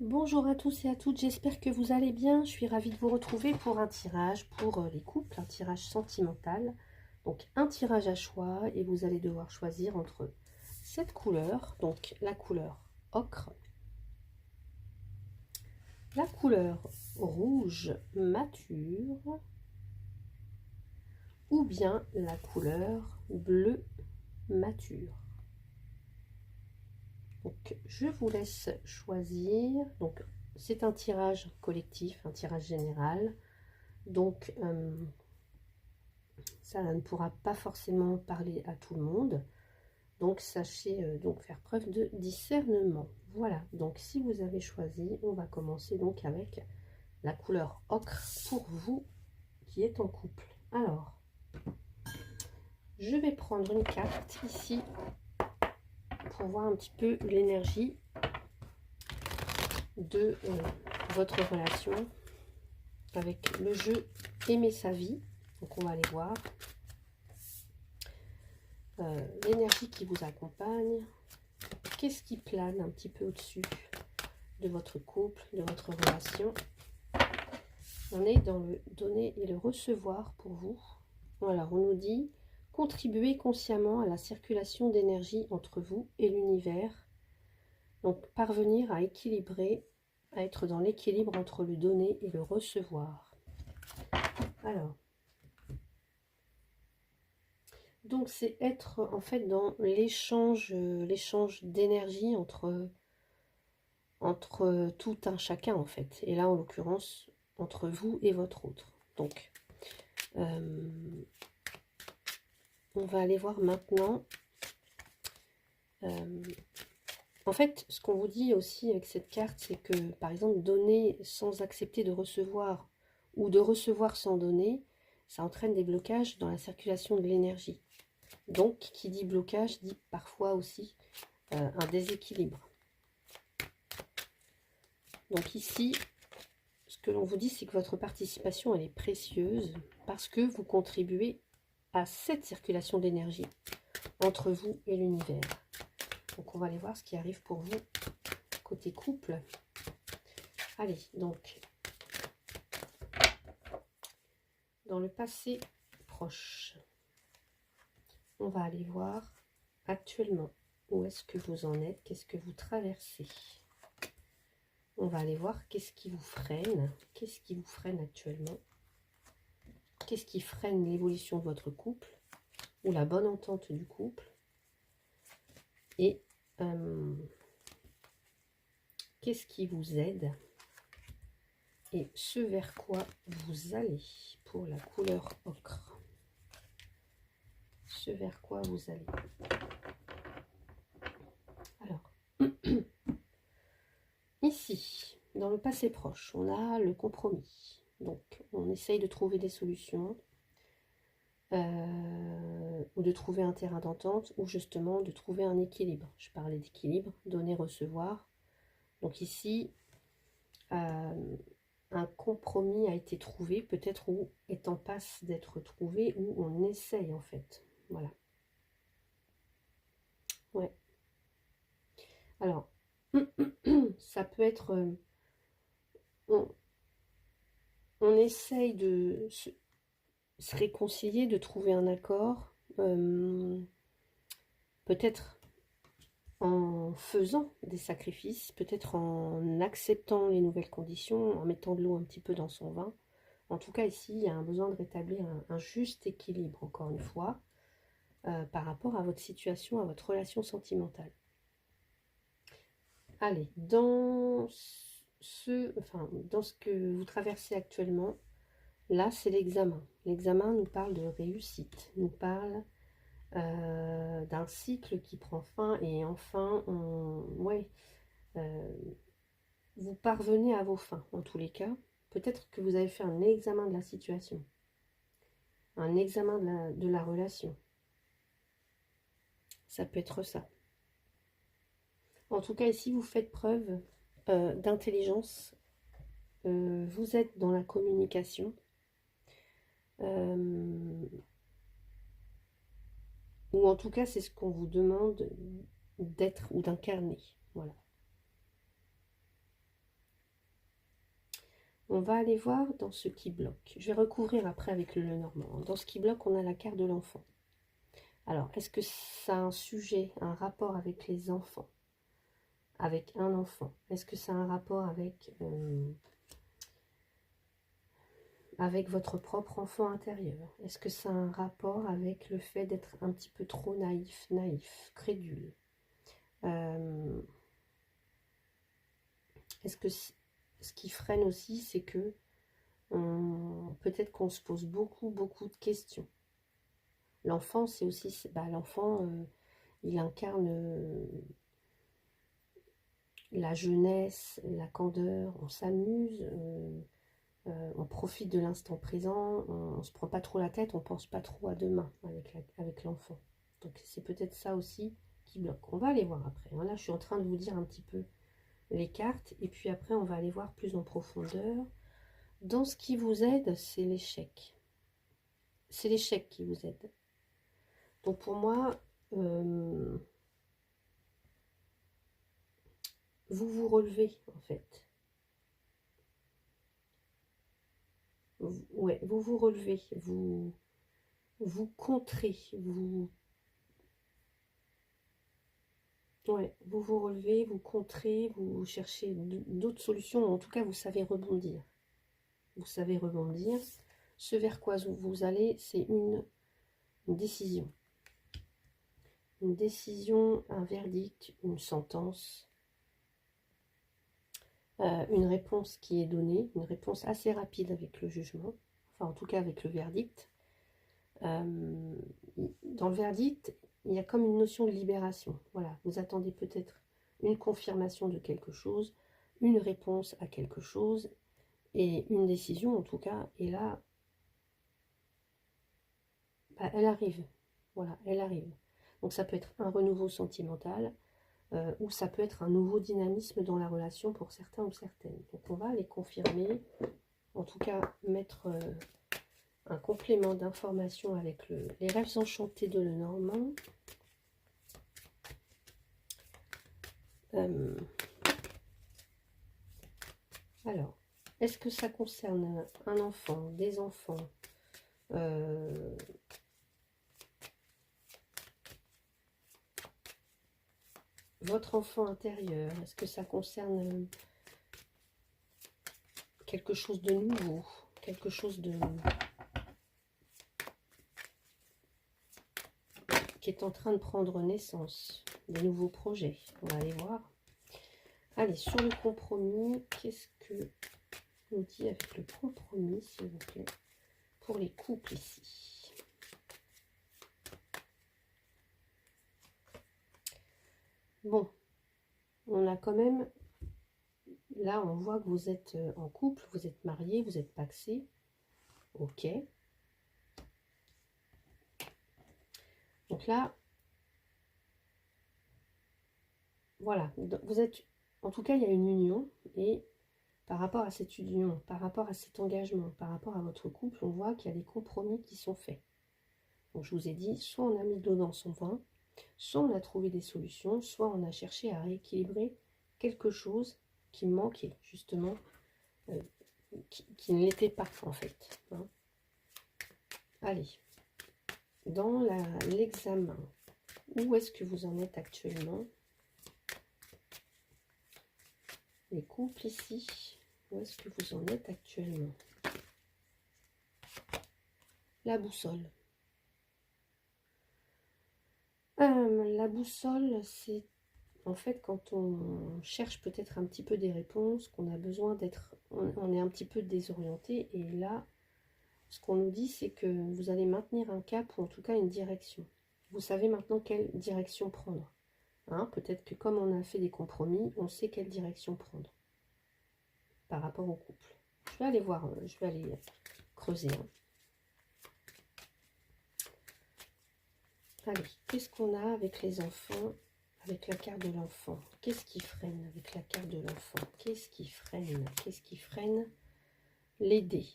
Bonjour à tous et à toutes, j'espère que vous allez bien. Je suis ravie de vous retrouver pour un tirage pour les couples, un tirage sentimental. Donc un tirage à choix et vous allez devoir choisir entre cette couleur, donc la couleur ocre, la couleur rouge mature ou bien la couleur bleu mature. Donc je vous laisse choisir. Donc c'est un tirage collectif, un tirage général. Donc ça ne pourra pas forcément parler à tout le monde. Donc sachez donc faire preuve de discernement. Voilà, donc si vous avez choisi, on va commencer donc avec la couleur ocre pour vous qui êtes en couple. Alors, je vais prendre une carte ici pour voir un petit peu l'énergie de votre relation avec le jeu Aimer sa vie. Donc on va aller voir l'énergie qui vous accompagne. Qu'est-ce qui plane un petit peu au-dessus de votre couple, de votre relation? On est dans le donner et le recevoir pour vous. Alors, on nous dit contribuer consciemment à la circulation d'énergie entre vous et l'univers. Donc, parvenir à équilibrer, à être dans l'équilibre entre le donner et le recevoir. Alors, donc c'est être en fait dans l'échange d'énergie entre tout un chacun en fait. Et là, en l'occurrence, entre vous et votre autre. Donc, on va aller voir maintenant. En fait, ce qu'on vous dit aussi avec cette carte, c'est que, par exemple, donner sans accepter de recevoir ou de recevoir sans donner, ça entraîne des blocages dans la circulation de l'énergie. Donc, qui dit blocage, dit parfois aussi un déséquilibre. Donc ici, ce que l'on vous dit, c'est que votre participation, elle est précieuse parce que vous contribuez à cette circulation d'énergie entre vous et l'univers. Donc on va aller voir ce qui arrive pour vous côté couple. Allez, donc dans le passé proche, on va aller voir actuellement où est-ce que vous en êtes, qu'est-ce que vous traversez. On va aller voir qu'est-ce qui vous freine actuellement, qu'est-ce qui freine l'évolution de votre couple ou la bonne entente du couple, et qu'est-ce qui vous aide et ce vers quoi vous allez pour la couleur ocre. Ce vers quoi vous allez. Alors, ici, dans le passé proche, on a le compromis. Donc, on essaye de trouver des solutions, ou de trouver un terrain d'entente, ou justement de trouver un équilibre. Je parlais d'équilibre, donner, recevoir. Donc ici, un compromis a été trouvé, peut-être, ou est en passe d'être trouvé, ou on essaye en fait. Voilà. Ouais. Alors, ça peut être... on essaye de se réconcilier, de trouver un accord, peut-être en faisant des sacrifices, peut-être en acceptant les nouvelles conditions, en mettant de l'eau un petit peu dans son vin. En tout cas, ici, il y a un besoin de rétablir un juste équilibre, encore une fois, par rapport à votre situation, à votre relation sentimentale. Allez, dans ce que vous traversez actuellement, là, c'est l'examen. L'examen nous parle de réussite, nous parle d'un cycle qui prend fin, et enfin, vous parvenez à vos fins, en tous les cas. Peut-être que vous avez fait un examen de la situation, un examen de la relation. Ça peut être ça. En tout cas, ici, vous faites preuve d'intelligence. Vous êtes dans la communication. Ou en tout cas, c'est ce qu'on vous demande d'être ou d'incarner. Voilà. On va aller voir dans ce qui bloque. Je vais recouvrir après avec le Lenormand. Dans ce qui bloque, on a la carte de l'enfant. Alors, est-ce que ça a un sujet, un rapport avec les enfants? Avec un enfant? Est-ce que ça a un rapport avec votre propre enfant intérieur? Est-ce que ça a un rapport avec le fait d'être un petit peu trop naïf, crédule? Est-ce que ce qui freine aussi, c'est que peut-être qu'on se pose beaucoup de questions. L'enfant, c'est aussi, l'enfant, il incarne la jeunesse, la candeur, on s'amuse, on profite de l'instant présent, on ne se prend pas trop la tête, on ne pense pas trop à demain avec l'enfant. Donc c'est peut-être ça aussi qui bloque. On va aller voir après. Là, je suis en train de vous dire un petit peu les cartes, et puis après, on va aller voir plus en profondeur. Dans ce qui vous aide, c'est l'échec. C'est l'échec qui vous aide. Donc pour moi, vous vous relevez en fait. Ouais, vous vous relevez, vous contrez, ouais, vous vous relevez, vous contrez, vous cherchez d'autres solutions. En tout cas, vous savez rebondir. Vous savez rebondir. Ce vers quoi vous allez, c'est une décision. Une décision, un verdict, une sentence, une réponse qui est donnée, une réponse assez rapide avec le jugement, enfin en tout cas avec le verdict. Dans le verdict, il y a comme une notion de libération. Voilà, vous attendez peut-être une confirmation de quelque chose, une réponse à quelque chose, et une décision en tout cas, et là, elle arrive. Voilà, elle arrive. Donc ça peut être un renouveau sentimental, ou ça peut être un nouveau dynamisme dans la relation pour certains ou certaines. Donc on va les confirmer, en tout cas mettre un complément d'information avec les rêves enchantés de Lenormand. Alors, est-ce que ça concerne un enfant, des enfants, votre enfant intérieur? Est-ce que ça concerne quelque chose de nouveau, quelque chose qui est en train de prendre naissance, des nouveaux projets? On va aller voir. Allez, sur le compromis, qu'est-ce que on dit avec le compromis, s'il vous plaît, pour les couples ici? Bon, on a quand même, là on voit que vous êtes en couple, vous êtes mariés, vous êtes pacsés, ok. Donc là, voilà, vous êtes, en tout cas il y a une union, et par rapport à cette union, par rapport à cet engagement, par rapport à votre couple, on voit qu'il y a des compromis qui sont faits. Donc je vous ai dit, soit on a mis de l'eau dans son vin, soit on a trouvé des solutions, soit on a cherché à rééquilibrer quelque chose qui manquait, justement, qui ne l'était pas, en fait. Hein. Allez, dans l'examen, où est-ce que vous en êtes actuellement? Les couples ici, où est-ce que vous en êtes actuellement? La boussole. La boussole, c'est en fait quand on cherche peut-être un petit peu des réponses, qu'on a besoin d'être, on est un petit peu désorienté, et là, ce qu'on nous dit, c'est que vous allez maintenir un cap, ou en tout cas une direction. Vous savez maintenant quelle direction prendre. Hein, peut-être que comme on a fait des compromis, on sait quelle direction prendre par rapport au couple. Je vais aller voir, je vais aller creuser. Hein. Allez, qu'est-ce qu'on a avec les enfants, avec la carte de l'enfant? Qu'est-ce qui freine avec la carte de l'enfant? Qu'est-ce qui freine? Qu'est-ce qui freine? L'aider.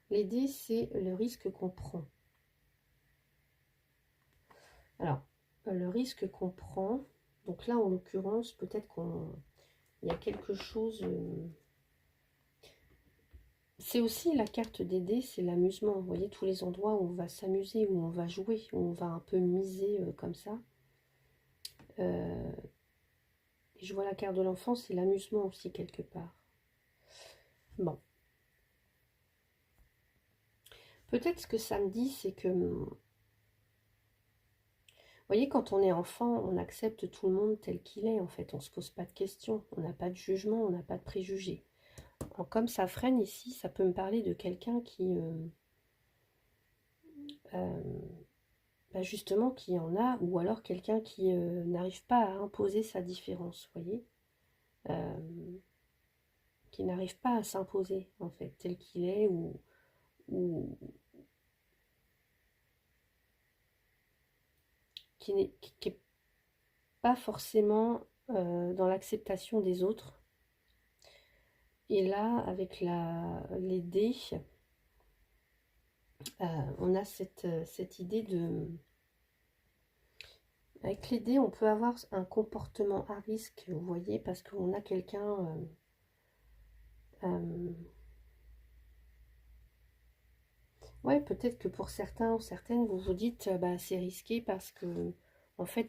L'aider, c'est le risque qu'on prend. Alors, le risque qu'on prend, donc là, en l'occurrence, peut-être qu'il y a quelque chose... C'est aussi la carte des dés, c'est l'amusement. Vous voyez, tous les endroits où on va s'amuser, où on va jouer, où on va un peu miser comme ça. Et je vois la carte de l'enfant, c'est l'amusement aussi quelque part. Bon. Peut-être ce que ça me dit, c'est que... Vous voyez, quand on est enfant, on accepte tout le monde tel qu'il est, en fait. On ne se pose pas de questions, on n'a pas de jugement, on n'a pas de préjugés. Alors, comme ça freine ici, ça peut me parler de quelqu'un qui... bah justement, qui en a, ou alors quelqu'un qui n'arrive pas à imposer sa différence, vous voyez, qui n'arrive pas à s'imposer, en fait, tel qu'il est, ou qui n'est pas forcément dans l'acceptation des autres. Et là, avec les dés, on a cette idée de... Avec les dés, on peut avoir un comportement à risque, vous voyez, parce qu'on a quelqu'un... ouais, peut-être que pour certains ou certaines, vous vous dites, bah, c'est risqué parce que, en fait,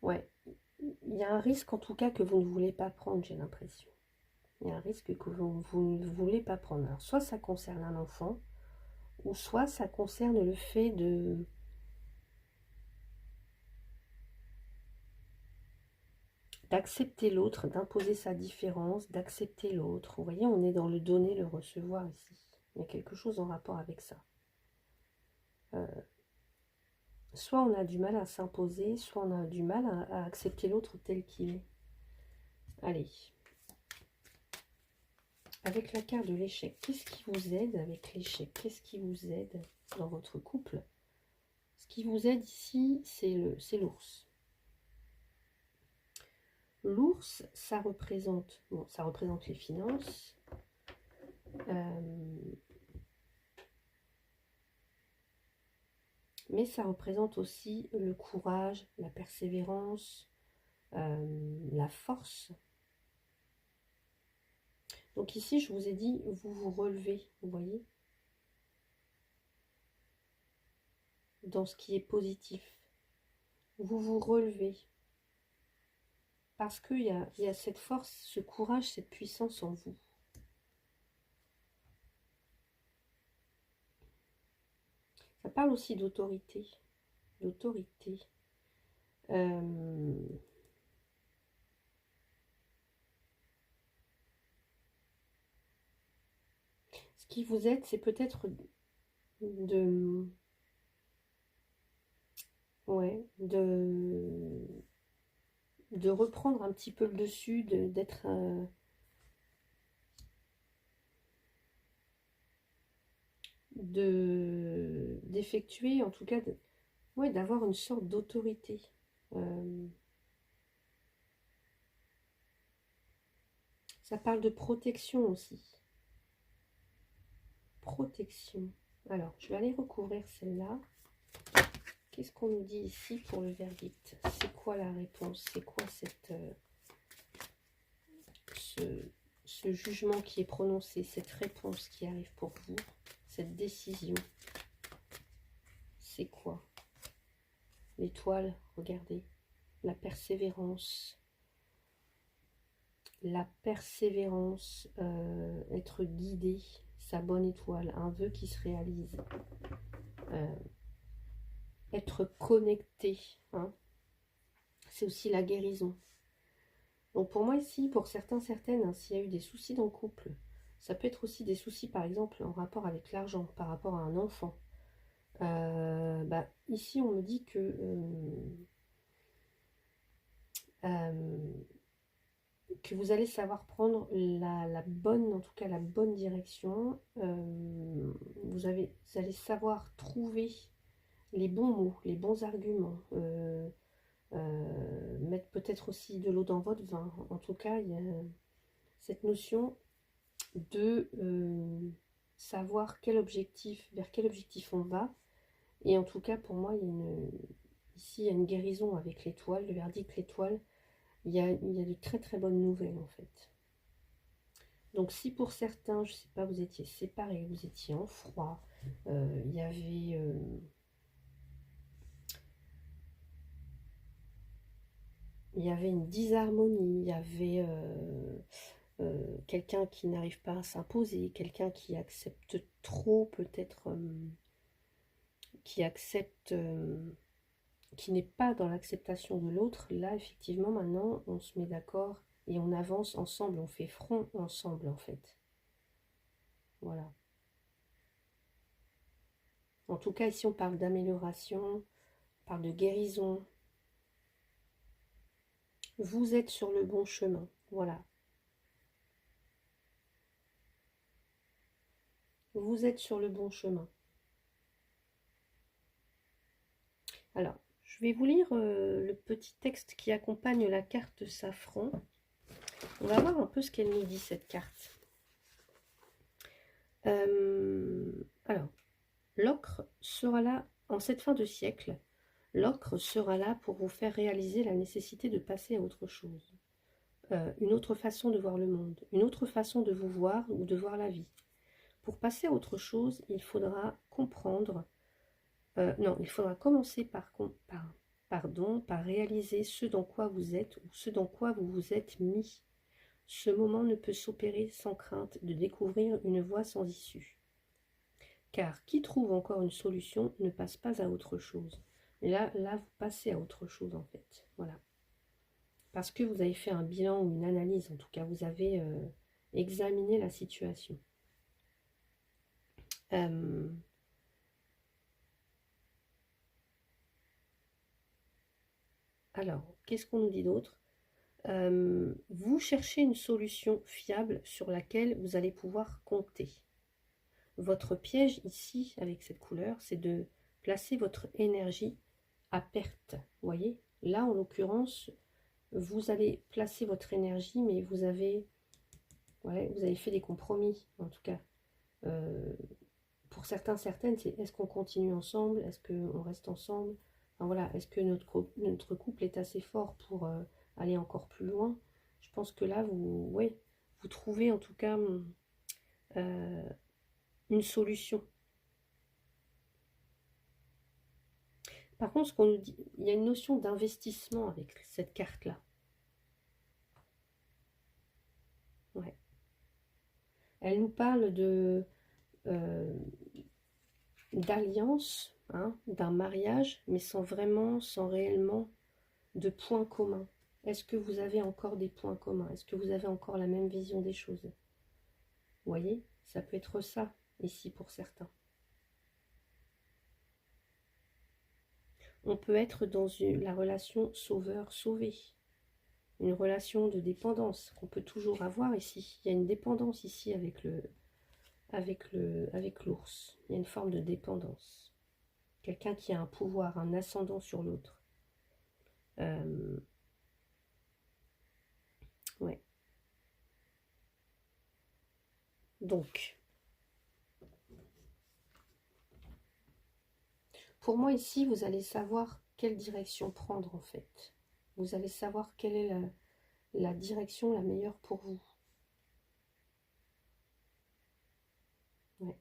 ouais, il y a un risque en tout cas que vous ne voulez pas prendre, j'ai l'impression. Il y a un risque que vous ne voulez pas prendre. Alors, soit ça concerne un enfant, ou soit ça concerne le fait d'accepter l'autre, d'imposer sa différence, d'accepter l'autre. Vous voyez, on est dans le donner, le recevoir ici. Il y a quelque chose en rapport avec ça. Soit on a du mal à s'imposer, soit on a du mal à accepter l'autre tel qu'il est. Allez. Avec la carte de l'échec, qu'est-ce qui vous aide avec l'échec? Qu'est-ce qui vous aide dans votre couple? Ce qui vous aide ici, c'est l'ours. L'ours, ça représente les finances. Mais ça représente aussi le courage, la persévérance, la force. Donc ici, je vous ai dit, vous vous relevez, vous voyez, dans ce qui est positif. Vous vous relevez. Parce qu'il y a cette force, ce courage, cette puissance en vous. Ça parle aussi d'autorité. D'autorité. Ce qui vous aide, c'est peut-être de reprendre un petit peu le dessus, d'être d'effectuer, en tout cas, d'avoir une sorte d'autorité. Ça parle de protection aussi. Protection. Alors, je vais aller recouvrir celle-là. Qu'est-ce qu'on nous dit ici pour le verdict? C'est quoi la réponse? C'est quoi ce jugement qui est prononcé, cette réponse qui arrive pour vous, cette décision? C'est quoi? L'étoile, regardez. La persévérance. La persévérance, être guidé, sa bonne étoile, un vœu qui se réalise. Être connecté, hein. C'est aussi la guérison. Donc pour moi ici, pour certains, certaines, hein, s'il y a eu des soucis dans le couple, ça peut être aussi des soucis par exemple en rapport avec l'argent, par rapport à un enfant. Bah, ici on me dit que vous allez savoir prendre la bonne, en tout cas la bonne direction. Vous allez savoir trouver les bons mots, les bons arguments. Mettre peut-être aussi de l'eau dans votre vin. En tout cas, il y a cette notion de savoir quel objectif, vers quel objectif on va. Et en tout cas, pour moi, il y a Ici, il y a une guérison avec l'étoile, le verdict, l'étoile. Il y a de très très bonnes nouvelles en fait. Donc si pour certains, je ne sais pas, vous étiez séparés, vous étiez en froid, il y avait... il y avait une disharmonie, il y avait quelqu'un qui n'arrive pas à s'imposer, quelqu'un qui accepte trop peut-être, qui accepte, qui n'est pas dans l'acceptation de l'autre. Là, effectivement, maintenant, on se met d'accord et on avance ensemble, on fait front ensemble en fait. Voilà. En tout cas, ici, on parle d'amélioration, on parle de guérison. Vous êtes sur le bon chemin, voilà. Vous êtes sur le bon chemin. Alors, je vais vous lire le petit texte qui accompagne la carte safran. On va voir un peu ce qu'elle nous dit, cette carte. Alors, l'ocre sera là, en cette fin de siècle, l'ocre sera là pour vous faire réaliser la nécessité de passer à autre chose. Une autre façon de voir le monde, une autre façon de vous voir ou de voir la vie. Pour passer à autre chose, il faudra comprendre, non, il faudra commencer par réaliser ce dans quoi vous êtes ou ce dans quoi vous vous êtes mis. Ce moment ne peut s'opérer sans crainte de découvrir une voie sans issue. Car qui trouve encore une solution ne passe pas à autre chose. Et là, vous passez à autre chose en fait. Voilà. Parce que vous avez fait un bilan ou une analyse, en tout cas, vous avez examiné la situation. Alors, qu'est-ce qu'on nous dit d'autre? Vous cherchez une solution fiable sur laquelle vous allez pouvoir compter. Votre piège ici, avec cette couleur, c'est de placer votre énergie à perte. Vous voyez? Là, en l'occurrence, vous allez placer votre énergie, mais vous avez fait des compromis, en tout cas. Pour certains, certaines, c'est est-ce qu'on continue ensemble? Est-ce qu'on reste ensemble? Enfin, voilà, est-ce que notre couple est assez fort pour aller encore plus loin? Je pense que là, vous trouvez en tout cas une solution. Par contre, ce qu'on nous dit, il y a une notion d'investissement avec cette carte-là. Ouais. Elle nous parle de d'alliance, hein, d'un mariage, mais sans réellement de points communs. Est-ce que vous avez encore des points communs? Est-ce que vous avez encore la même vision des choses? Vous voyez, ça peut être ça, ici, pour certains. On peut être dans la relation sauveur-sauvé. Une relation de dépendance qu'on peut toujours avoir ici. Il y a une dépendance ici avec l'ours. Il y a une forme de dépendance. Quelqu'un qui a un pouvoir, un ascendant sur l'autre. Ouais. Donc, pour moi ici, vous allez savoir quelle direction prendre en fait. Vous allez savoir quelle est la direction la meilleure pour vous. Ouais.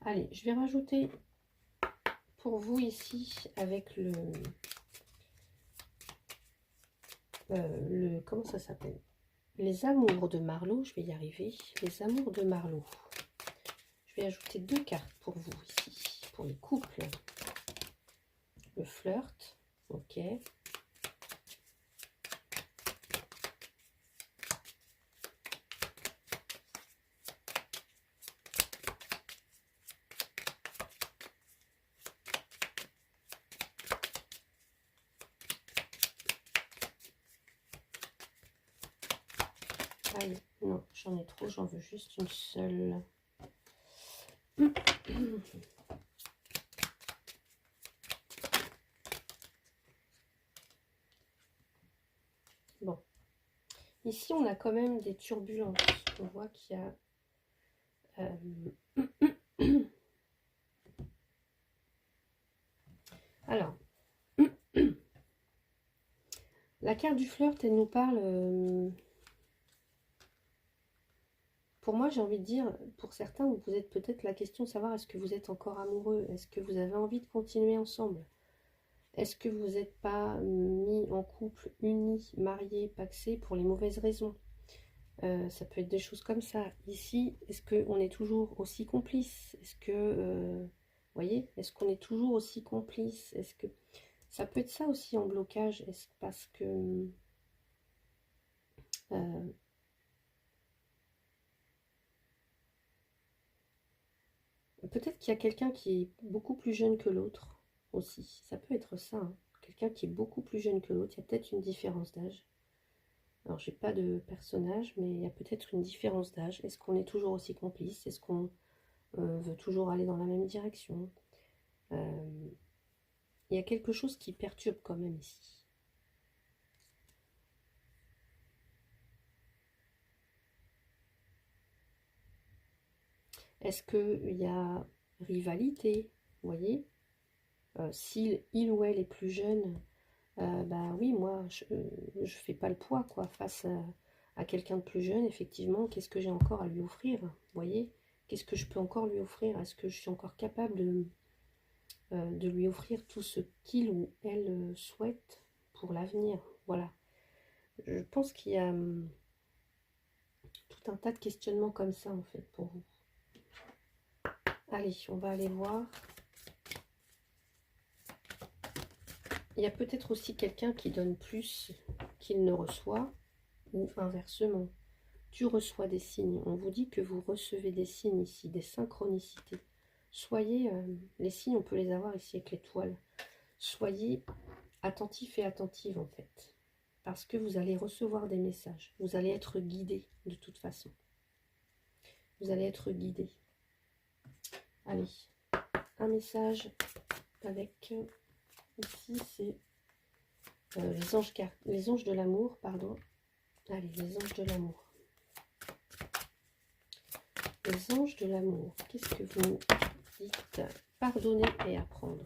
Allez, je vais rajouter pour vous ici avec comment ça s'appelle? Les amours de Marlowe, je vais y arriver. Les amours de Marlowe. Je vais ajouter 2 cartes pour vous ici, pour les couples. Le flirt, ok. Allez, non, j'en ai trop, j'en veux juste une seule. Bon, ici on a quand même des turbulences. On voit qu'il y a carte du flirt, elle nous parle... pour moi, j'ai envie de dire, pour certains, vous êtes peut-être la question de savoir est-ce que vous êtes encore amoureux? Est-ce que vous avez envie de continuer ensemble? Est-ce que vous n'êtes pas mis en couple, unis, mariés, pacsés pour les mauvaises raisons? Ça peut être des choses comme ça. Ici, est-ce qu'on est toujours aussi complice? Est-ce que, vous voyez, est-ce qu'on est toujours aussi complice? Est-ce que ça peut être ça aussi en blocage? Est-ce parce que peut-être qu'il y a quelqu'un qui est beaucoup plus jeune que l'autre aussi. Ça peut être ça, hein. Quelqu'un qui est beaucoup plus jeune que l'autre. Il y a peut-être une différence d'âge. Alors, j'ai pas de personnage, mais il y a peut-être une différence d'âge. Est-ce qu'on est toujours aussi complice? Est-ce qu'on veut toujours aller dans la même direction? Il y a quelque chose qui perturbe quand même ici. Est-ce qu'il y a rivalité? Vous voyez, s'il il ou elle est plus jeune, bah oui, moi, je fais pas le poids, quoi, face à quelqu'un de plus jeune, effectivement. Qu'est-ce que j'ai encore à lui offrir? Vous voyez, qu'est-ce que je peux encore lui offrir? Est-ce que je suis encore capable de lui offrir tout ce qu'il ou elle souhaite pour l'avenir? Voilà. Je pense qu'il y a tout un tas de questionnements comme ça, en fait, pour vous. Allez, on va aller voir. Il y a peut-être aussi quelqu'un qui donne plus qu'il ne reçoit, ou inversement. Tu reçois des signes. On vous dit que vous recevez des signes ici, des synchronicités. Soyez, les signes, on peut les avoir ici avec l'étoile. Soyez attentifs et attentives, en fait. Parce que vous allez recevoir des messages. Vous allez être guidé de toute façon. Vous allez être guidé. Allez, un message avec... ici, c'est les anges de l'amour, pardon. Allez, les anges de l'amour. Les anges de l'amour, qu'est-ce que vous dites? Pardonner et apprendre.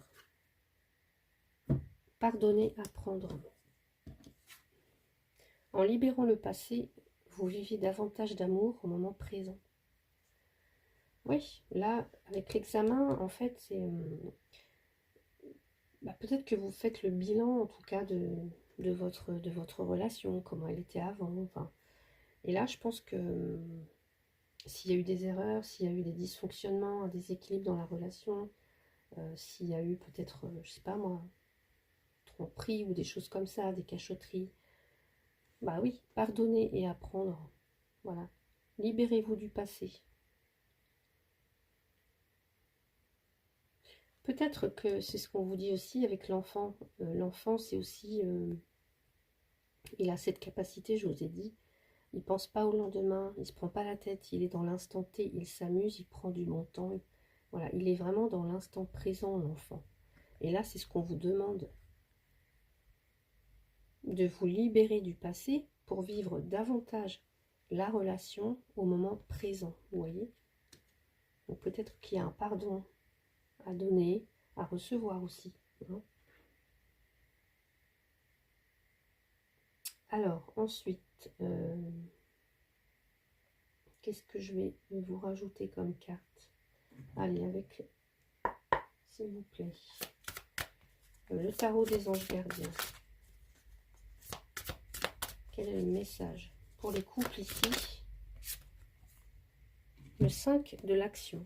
Pardonner, apprendre. En libérant le passé, vous vivez davantage d'amour au moment présent. Oui, là, avec l'examen, en fait, c'est... peut-être que vous faites le bilan, en tout cas, de votre relation, comment elle était avant. Enfin, et là, je pense que s'il y a eu des erreurs, s'il y a eu des dysfonctionnements, un déséquilibre dans la relation, s'il y a eu peut-être, je sais pas moi, tromperie ou des choses comme ça, des cachotteries, bah oui, pardonnez et apprendre. Voilà. Libérez-vous du passé. Peut-être que c'est ce qu'on vous dit aussi avec l'enfant. L'enfant, c'est aussi... il a cette capacité, je vous ai dit. Il ne pense pas au lendemain, il ne se prend pas la tête, il est dans l'instant T, il s'amuse, il prend du bon temps. Voilà, il est vraiment dans l'instant présent, l'enfant. Et là, c'est ce qu'on vous demande. De vous libérer du passé pour vivre davantage la relation au moment présent, vous voyez. Donc peut-être qu'il y a un pardon à donner, à recevoir aussi, hein. Alors, ensuite, qu'est-ce que je vais vous rajouter comme carte? Allez, avec, s'il vous plaît, le tarot des anges gardiens. Quel est le message pour les couples ici? Le 5 de l'action.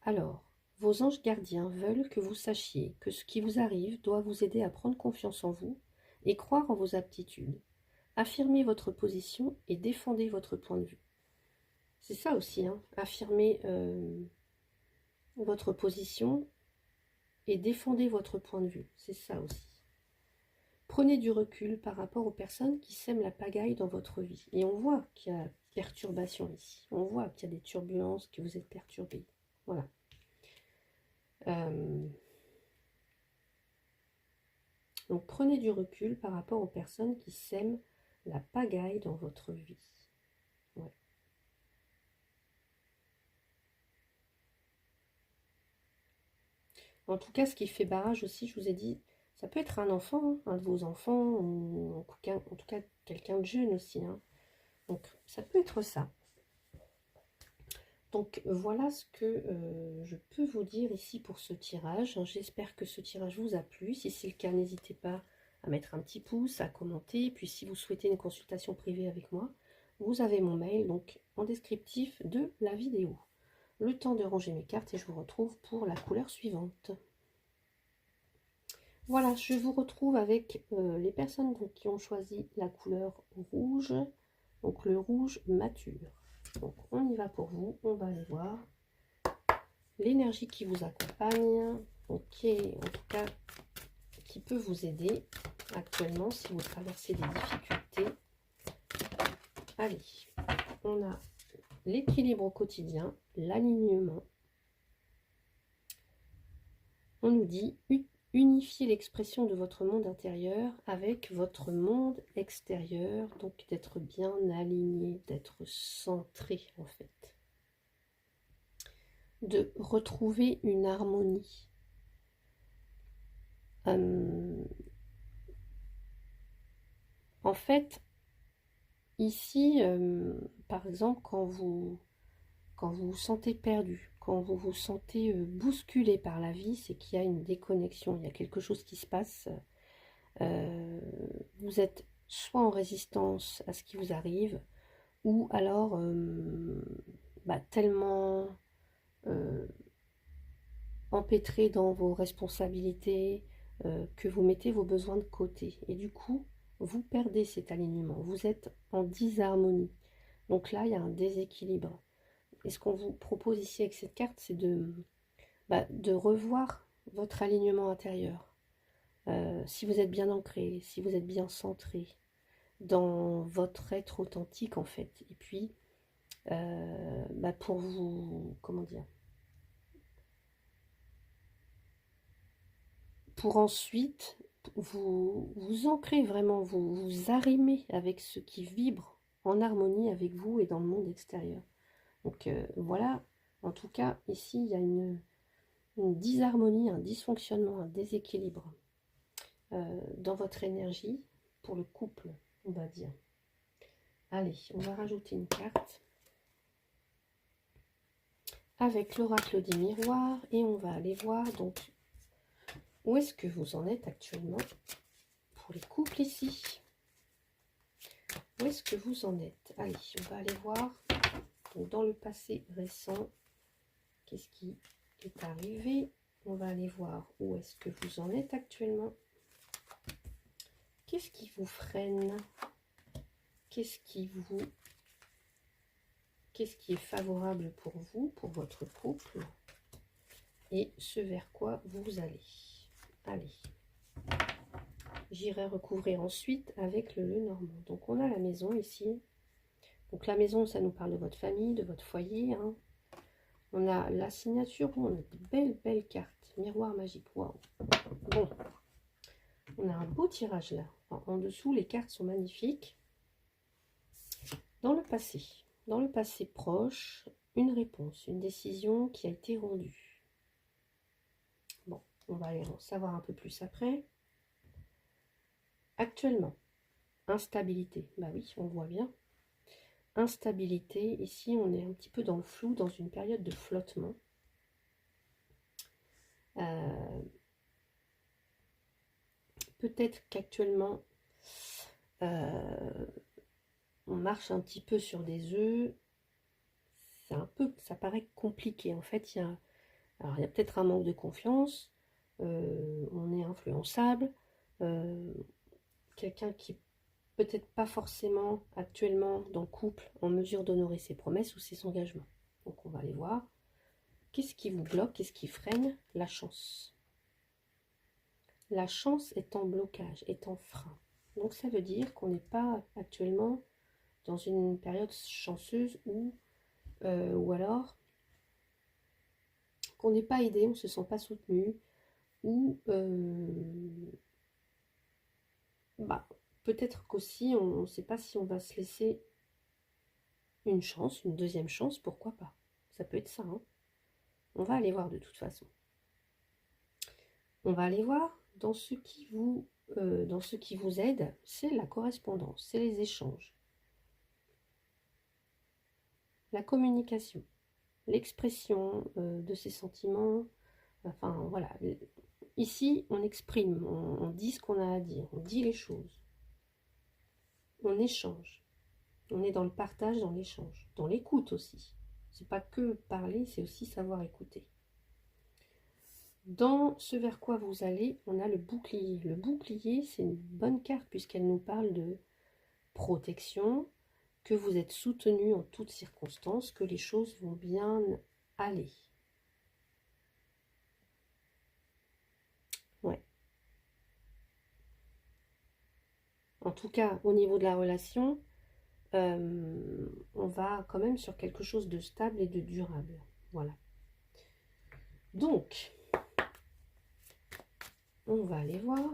Alors, vos anges gardiens veulent que vous sachiez que ce qui vous arrive doit vous aider à prendre confiance en vous et croire en vos aptitudes. Affirmez votre position et défendez votre point de vue. C'est ça aussi, hein, affirmez votre position et défendez votre point de vue. C'est ça aussi. Prenez du recul par rapport aux personnes qui sèment la pagaille dans votre vie. Et on voit qu'il y a perturbation ici. On voit qu'il y a des turbulences, que vous êtes perturbés. Voilà. Donc prenez du recul par rapport aux personnes qui sèment la pagaille dans votre vie. Ouais. En tout cas, ce qui fait barrage aussi, je vous ai dit, Ça peut être un enfant, un de vos enfants, ou en tout cas quelqu'un de jeune aussi. Hein. Donc ça peut être ça. Donc voilà ce que je peux vous dire ici pour ce tirage. J'espère que ce tirage vous a plu. Si c'est le cas, n'hésitez pas à mettre un petit pouce, à commenter. Puis si vous souhaitez une consultation privée avec moi, vous avez mon mail donc en descriptif de la vidéo. Le temps de ranger mes cartes et je vous retrouve pour la couleur suivante. Voilà, je vous retrouve avec les personnes donc, qui ont choisi la couleur rouge, donc le rouge mature. Donc on y va pour vous, on va aller voir l'énergie qui vous accompagne, donc qui est en tout cas qui peut vous aider actuellement si vous traversez des difficultés. Allez, on a l'équilibre au quotidien, l'alignement. On nous dit unifier l'expression de votre monde intérieur avec votre monde extérieur, donc d'être bien aligné, d'être centré en fait. De retrouver une harmonie. En fait, ici, par exemple, quand vous vous sentez perdu, quand vous vous sentez bousculé par la vie, c'est qu'il y a une déconnexion, il y a quelque chose qui se passe. Vous êtes soit en résistance à ce qui vous arrive, ou alors tellement empêtré dans vos responsabilités que vous mettez vos besoins de côté. Et du coup, vous perdez cet alignement. Vous êtes en disharmonie. Donc là, il y a un déséquilibre. Et ce qu'on vous propose ici avec cette carte, c'est de revoir votre alignement intérieur. Si vous êtes bien ancré, si vous êtes bien centré dans votre être authentique en fait. Et puis, pour vous, comment dire, pour ensuite vous ancrer vraiment, vous arrimer avec ce qui vibre en harmonie avec vous et dans le monde extérieur. Donc voilà, en tout cas, ici, il y a une disharmonie, un dysfonctionnement, un déséquilibre dans votre énergie pour le couple, on va dire. Allez, on va rajouter une carte avec l'oracle des miroirs et on va aller voir donc où est-ce que vous en êtes actuellement pour les couples ici. Où est-ce que vous en êtes? Allez, on va aller voir donc, dans le passé récent, qu'est-ce qui est arrivé. On va aller voir où est-ce que vous en êtes actuellement. Qu'est-ce qui vous freine? Qu'est-ce qui est favorable pour vous, pour votre couple? Et ce vers quoi vous allez. Allez. J'irai recouvrir ensuite avec le Lenormand. Donc on a la maison ici. Donc la maison, ça nous parle de votre famille, de votre foyer. Hein. On a la signature, on a de belles cartes. Miroir magique, waouh. Bon, on a un beau tirage là. En dessous, les cartes sont magnifiques. Dans le passé proche, une réponse, une décision qui a été rendue. Bon, on va aller en savoir un peu plus après. Actuellement, instabilité. Bah oui, on voit bien. Instabilité. Ici, on est un petit peu dans le flou, dans une période de flottement. Peut-être qu'actuellement, on marche un petit peu sur des œufs. C'est un peu, ça paraît compliqué. En fait, il y a peut-être un manque de confiance. On est influençable. Quelqu'un qui peut-être pas forcément actuellement dans le couple en mesure d'honorer ses promesses ou ses engagements. Donc on va aller voir. Qu'est-ce qui vous bloque? Qu'est-ce qui freine? La chance. La chance est en blocage, est en frein. Donc ça veut dire qu'on n'est pas actuellement dans une période chanceuse ou alors qu'on n'est pas aidé, on ne se sent pas soutenu ou peut-être qu'aussi on ne sait pas si on va se laisser une chance, une deuxième chance, pourquoi pas. Ça peut être ça, hein. On va aller voir de toute façon. On va aller voir dans ce qui vous aide, c'est la correspondance, c'est les échanges, la communication, l'expression de ses sentiments. Enfin, voilà. Ici, on exprime, on dit ce qu'on a à dire, on dit les choses. On échange. On est dans le partage, dans l'échange, dans l'écoute aussi. C'est pas que parler, c'est aussi savoir écouter. Dans ce vers quoi vous allez, on a le bouclier. Le bouclier, c'est une bonne carte puisqu'elle nous parle de protection, que vous êtes soutenu en toutes circonstances, que les choses vont bien aller. Ouais. En tout cas, au niveau de la relation, on va quand même sur quelque chose de stable et de durable. Voilà. Donc, on va aller voir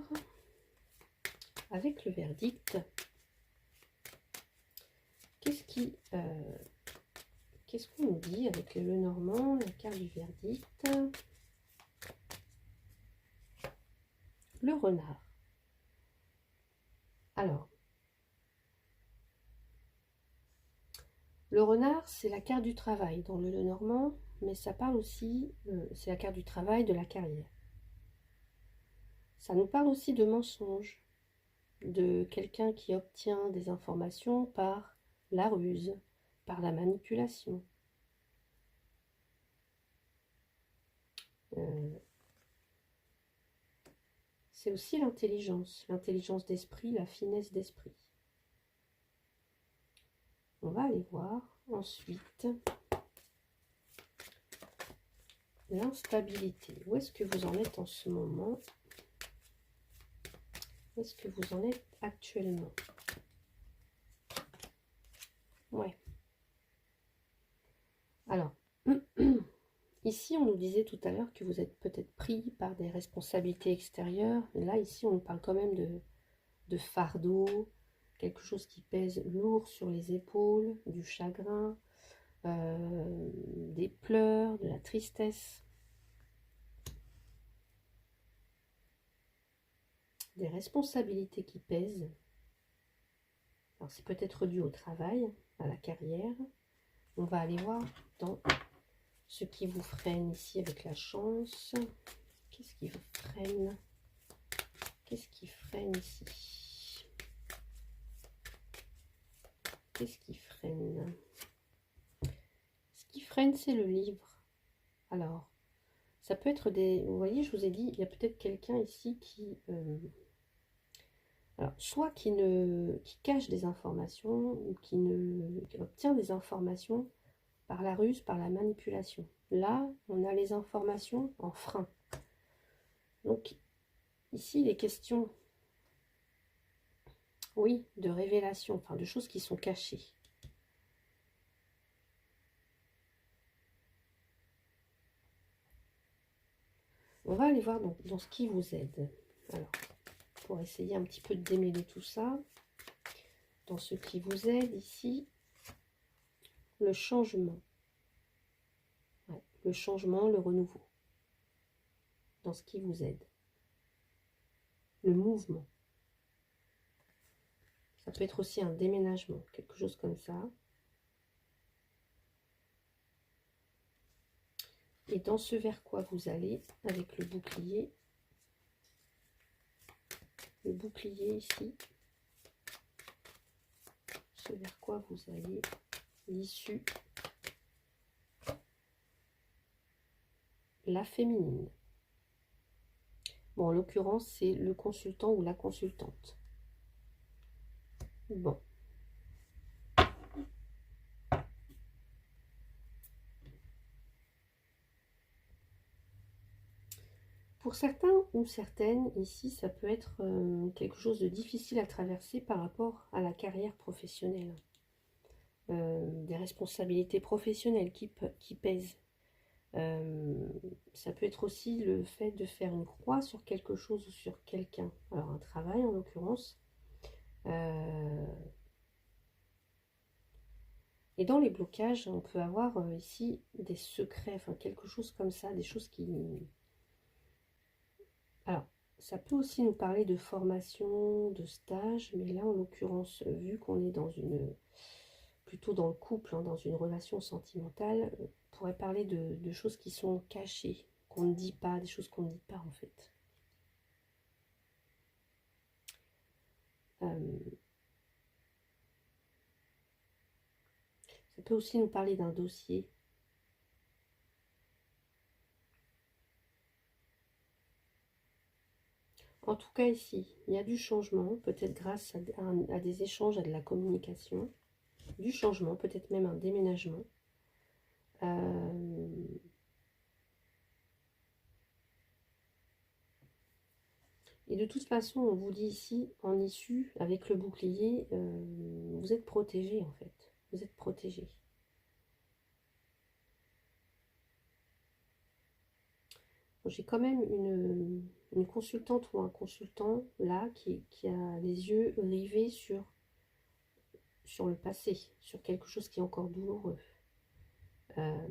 avec le verdict. Qu'est-ce qu'on nous dit avec le Lenormand, la carte du verdict? Le renard. Alors, le renard, c'est la carte du travail dans le Lenormand, mais ça parle aussi, c'est la carte du travail, de la carrière. Ça nous parle aussi de mensonges, de quelqu'un qui obtient des informations par la ruse, par la manipulation. C'est aussi l'intelligence d'esprit, la finesse d'esprit. On va aller voir ensuite l'instabilité. Où est-ce que vous en êtes en ce moment? Où est-ce que vous en êtes actuellement? Ouais. Alors, ici, on nous disait tout à l'heure que vous êtes peut-être pris par des responsabilités extérieures. Et là, ici, on parle quand même de fardeau, quelque chose qui pèse lourd sur les épaules, du chagrin, des pleurs, de la tristesse, des responsabilités qui pèsent. Alors, c'est peut-être dû au travail, à la carrière. On va aller voir dans ce qui vous freine ici avec la chance. Qu'est-ce qui vous freine? Qu'est-ce qui freine ici? Qu'est-ce qui freine? Ce qui freine, c'est le livre. Alors, ça peut être des... Vous voyez, je vous ai dit, il y a peut-être quelqu'un ici qui... alors, soit qui cache des informations, ou qui obtient des informations par la ruse, par la manipulation. Là, on a les informations en frein. Donc, ici, les questions, oui, de révélation, enfin, de choses qui sont cachées. On va aller voir dans ce qui vous aide. Alors, pour essayer un petit peu de démêler tout ça, dans ce qui vous aide ici, le changement. Ouais, le changement, le renouveau. Dans ce qui vous aide. Le mouvement. Ça peut être aussi un déménagement, quelque chose comme ça. Et dans ce vers quoi vous allez, avec le bouclier ici, ce vers quoi vous allez, l'issue, la féminine. Bon, en l'occurrence, c'est le consultant ou la consultante. Bon. Pour certains ou certaines, ici, ça peut être quelque chose de difficile à traverser par rapport à la carrière professionnelle. Des responsabilités professionnelles qui pèsent. Ça peut être aussi le fait de faire une croix sur quelque chose ou sur quelqu'un. Alors, un travail, en l'occurrence. Et dans les blocages, on peut avoir ici des secrets, enfin quelque chose comme ça, des choses qui... Alors, ça peut aussi nous parler de formation, de stage, mais là, en l'occurrence, vu qu'on est dans plutôt dans le couple, hein, dans une relation sentimentale, on pourrait parler de choses qui sont cachées, qu'on ne dit pas, des choses qu'on ne dit pas en fait. Ça peut aussi nous parler d'un dossier. En tout cas ici, il y a du changement, peut-être grâce à des échanges, à de la communication, du changement, peut-être même un déménagement. Et de toute façon, on vous dit ici, en issue, avec le bouclier, vous êtes protégé en fait. Vous êtes protégé. J'ai quand même une consultante ou un consultant là qui a les yeux rivés sur le passé, sur quelque chose qui est encore douloureux. Peut-être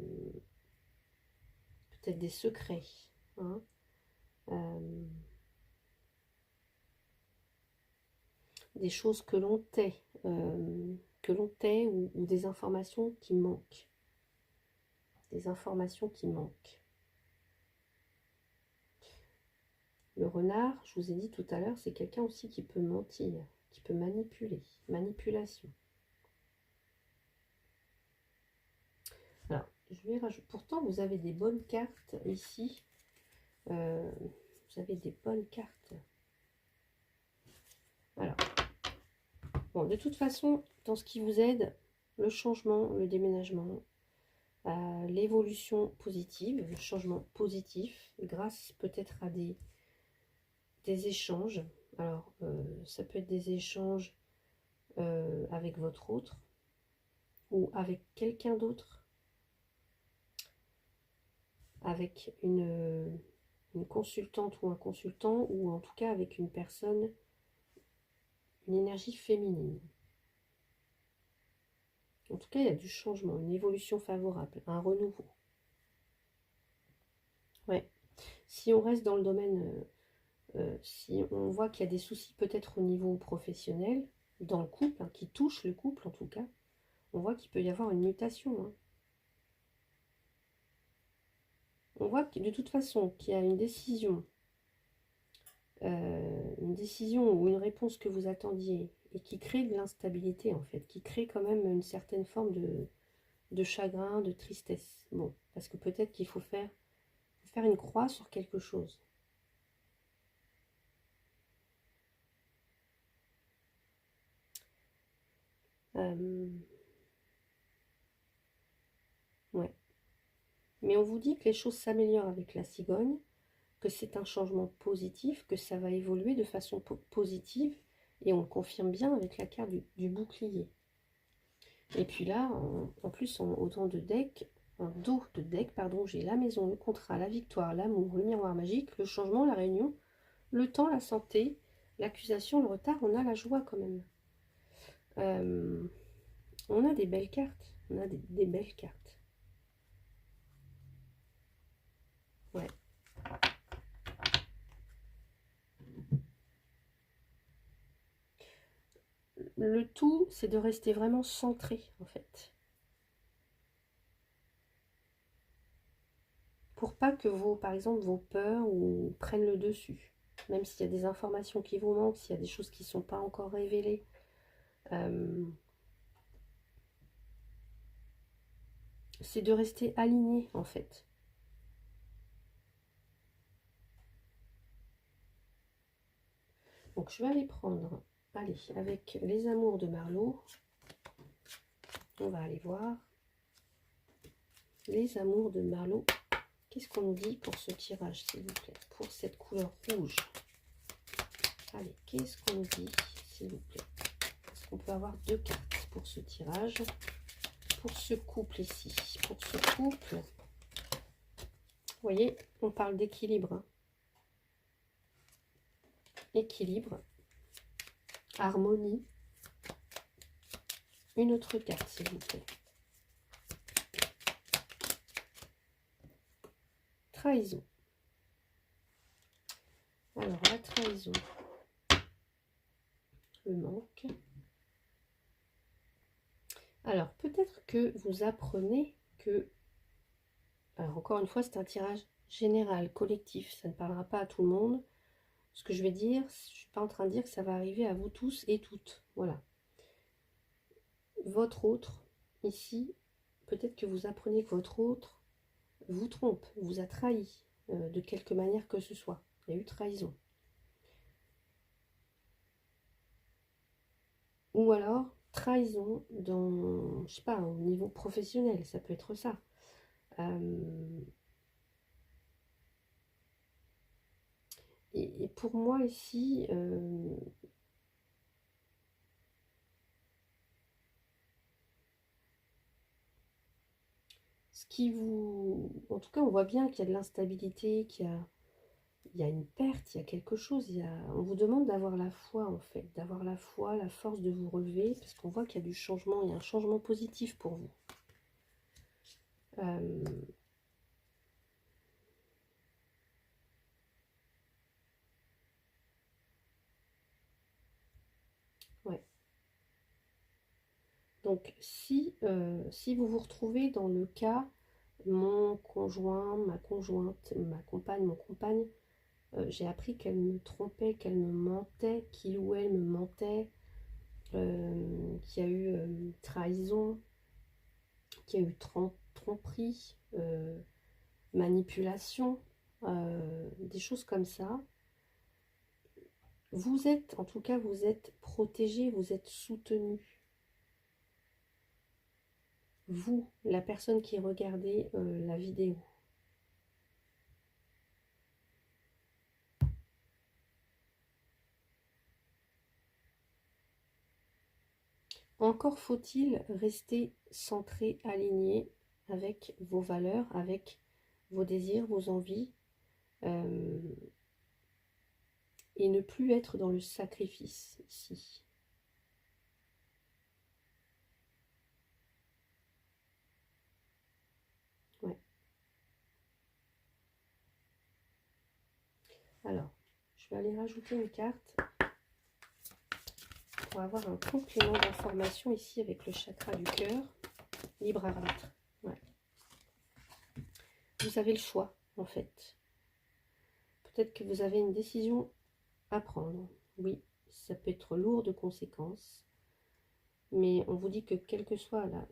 des secrets. Hein. Des choses que l'on tait, ou des informations qui manquent. Des informations qui manquent. Le renard, je vous ai dit tout à l'heure, c'est quelqu'un aussi qui peut mentir, qui peut manipuler. Manipulation. Alors, je vais rajouter. Pourtant, vous avez des bonnes cartes ici. Vous avez des bonnes cartes. Alors, bon, de toute façon, dans ce qui vous aide, le changement, le déménagement, l'évolution positive, le changement positif, grâce peut-être à des échanges. Alors, ça peut être des échanges avec votre autre ou avec quelqu'un d'autre, avec une consultante ou un consultant, ou en tout cas avec une personne, une énergie féminine. En tout cas, il y a du changement, une évolution favorable, un renouveau. Ouais. Si on reste dans le domaine, si on voit qu'il y a des soucis peut-être au niveau professionnel, dans le couple, hein, qui touchent le couple en tout cas, on voit qu'il peut y avoir une mutation. Hein. On voit que de toute façon qu'il y a une décision ou une réponse que vous attendiez et qui crée de l'instabilité en fait, qui crée quand même une certaine forme de chagrin, de tristesse. Bon, parce que peut-être qu'il faut faire une croix sur quelque chose. Ouais. Mais on vous dit que les choses s'améliorent avec la cigogne, que c'est un changement positif, que ça va évoluer de façon positive, et on le confirme bien avec la carte du bouclier. Et puis là, en plus, en dos de deck, pardon, j'ai la maison, le contrat, la victoire, l'amour, le miroir magique, le changement, la réunion, le temps, la santé, l'accusation, le retard. On a la joie quand même. On a des belles cartes. On a des belles cartes. Ouais. Le tout, c'est de rester vraiment centré, en fait. Pour pas que par exemple, vos peurs prennent le dessus. Même s'il y a des informations qui vous manquent, s'il y a des choses qui ne sont pas encore révélées. C'est de rester aligné, en fait. Donc, je vais aller prendre, allez, avec les amours de Marlowe. On va aller voir. Les amours de Marlowe. Qu'est-ce qu'on nous dit pour ce tirage, s'il vous plaît? Pour cette couleur rouge. Allez, qu'est-ce qu'on nous dit, s'il vous plaît? Est-ce qu'on peut avoir deux cartes pour ce tirage? Pour ce couple ici. Pour ce couple. Vous voyez, on parle d'équilibre. Hein. Équilibre. Harmonie. Une autre carte, s'il vous plaît. Trahison. Alors, la trahison, le manque. Alors, peut-être que vous apprenez que... Alors, encore une fois, c'est un tirage général, collectif. Ça ne parlera pas à tout le monde. Ce que je vais dire, je ne suis pas en train de dire que ça va arriver à vous tous et toutes. Voilà. Votre autre, ici, peut-être que vous apprenez que votre autre vous trompe, vous a trahi, de quelque manière que ce soit. Il y a eu trahison. Ou alors, trahison dans, je sais pas, au niveau professionnel, ça peut être ça. Et pour moi ici, ce qui vous... En tout cas, on voit bien qu'il y a de l'instabilité, il y a une perte, il y a quelque chose. On vous demande d'avoir la foi, en fait. D'avoir la foi, la force de vous relever, parce qu'on voit qu'il y a du changement, il y a un changement positif pour vous. Ouais. Donc, si vous vous retrouvez dans le cas, mon conjoint, ma conjointe, ma compagne, mon compagne, j'ai appris qu'elle me trompait, qu'elle me mentait, qu'il ou elle me mentait, qu'il y a eu trahison, qu'il y a eu tromperie, manipulation, des choses comme ça. Vous êtes, en tout cas, vous êtes protégé, vous êtes soutenu. Vous, la personne qui regardait la vidéo. Encore faut-il rester centré, aligné avec vos valeurs, avec vos désirs, vos envies, et ne plus être dans le sacrifice ici. Ouais. Alors, je vais aller rajouter une carte pour avoir un complément d'information ici avec le chakra du cœur. Libre arbitre. Ouais. Vous avez le choix, en fait. Peut-être que vous avez une décision à prendre. Oui, ça peut être lourd de conséquences. Mais on vous dit que quelle que soit la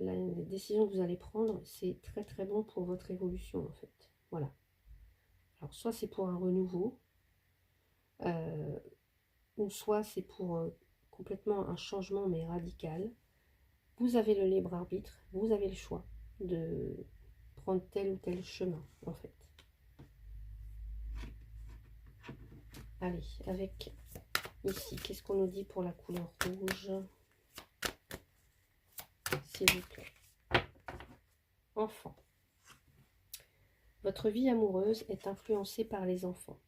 décision que vous allez prendre, c'est très très bon pour votre évolution, en fait. Voilà. Alors, soit c'est pour un renouveau, ou soit c'est pour complètement un changement, mais radical. Vous avez le libre arbitre, vous avez le choix de prendre tel ou tel chemin, en fait. Allez, avec ici, qu'est-ce qu'on nous dit pour la couleur rouge, s'il vous plaît? Enfant. Votre vie amoureuse est influencée par les enfants.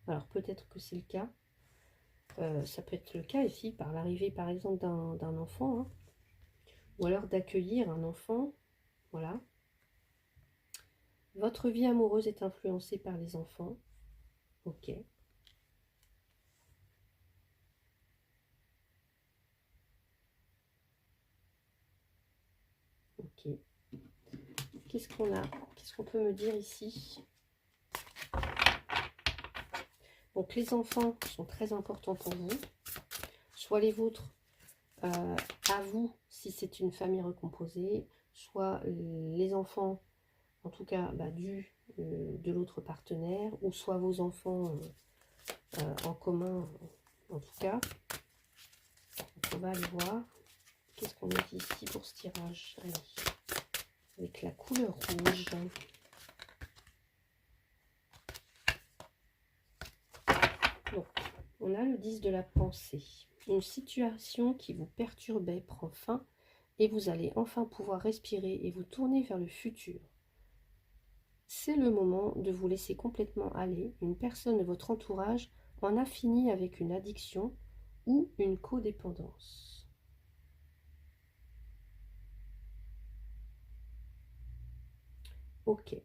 Alors peut-être que c'est le cas. Ça peut être le cas ici par l'arrivée par exemple d'un enfant, hein, ou alors d'accueillir un enfant. Voilà. Votre vie amoureuse est influencée par les enfants. Ok. Ok. Qu'est-ce qu'on a? Qu'est-ce qu'on peut me dire ici? Donc les enfants sont très importants pour vous. Soit les vôtres à vous si c'est une famille recomposée, soit les enfants en tout cas de l'autre partenaire, ou soit vos enfants en commun en tout cas. Donc on va aller voir qu'est-ce qu'on a dit ici pour ce tirage. Allez, avec la couleur rouge. Donc on a le 10 de la pensée. Une situation qui vous perturbait prend fin et vous allez enfin pouvoir respirer et vous tourner vers le futur. C'est le moment de vous laisser complètement aller. Une personne de votre entourage en a fini avec une addiction ou une codépendance. Ok.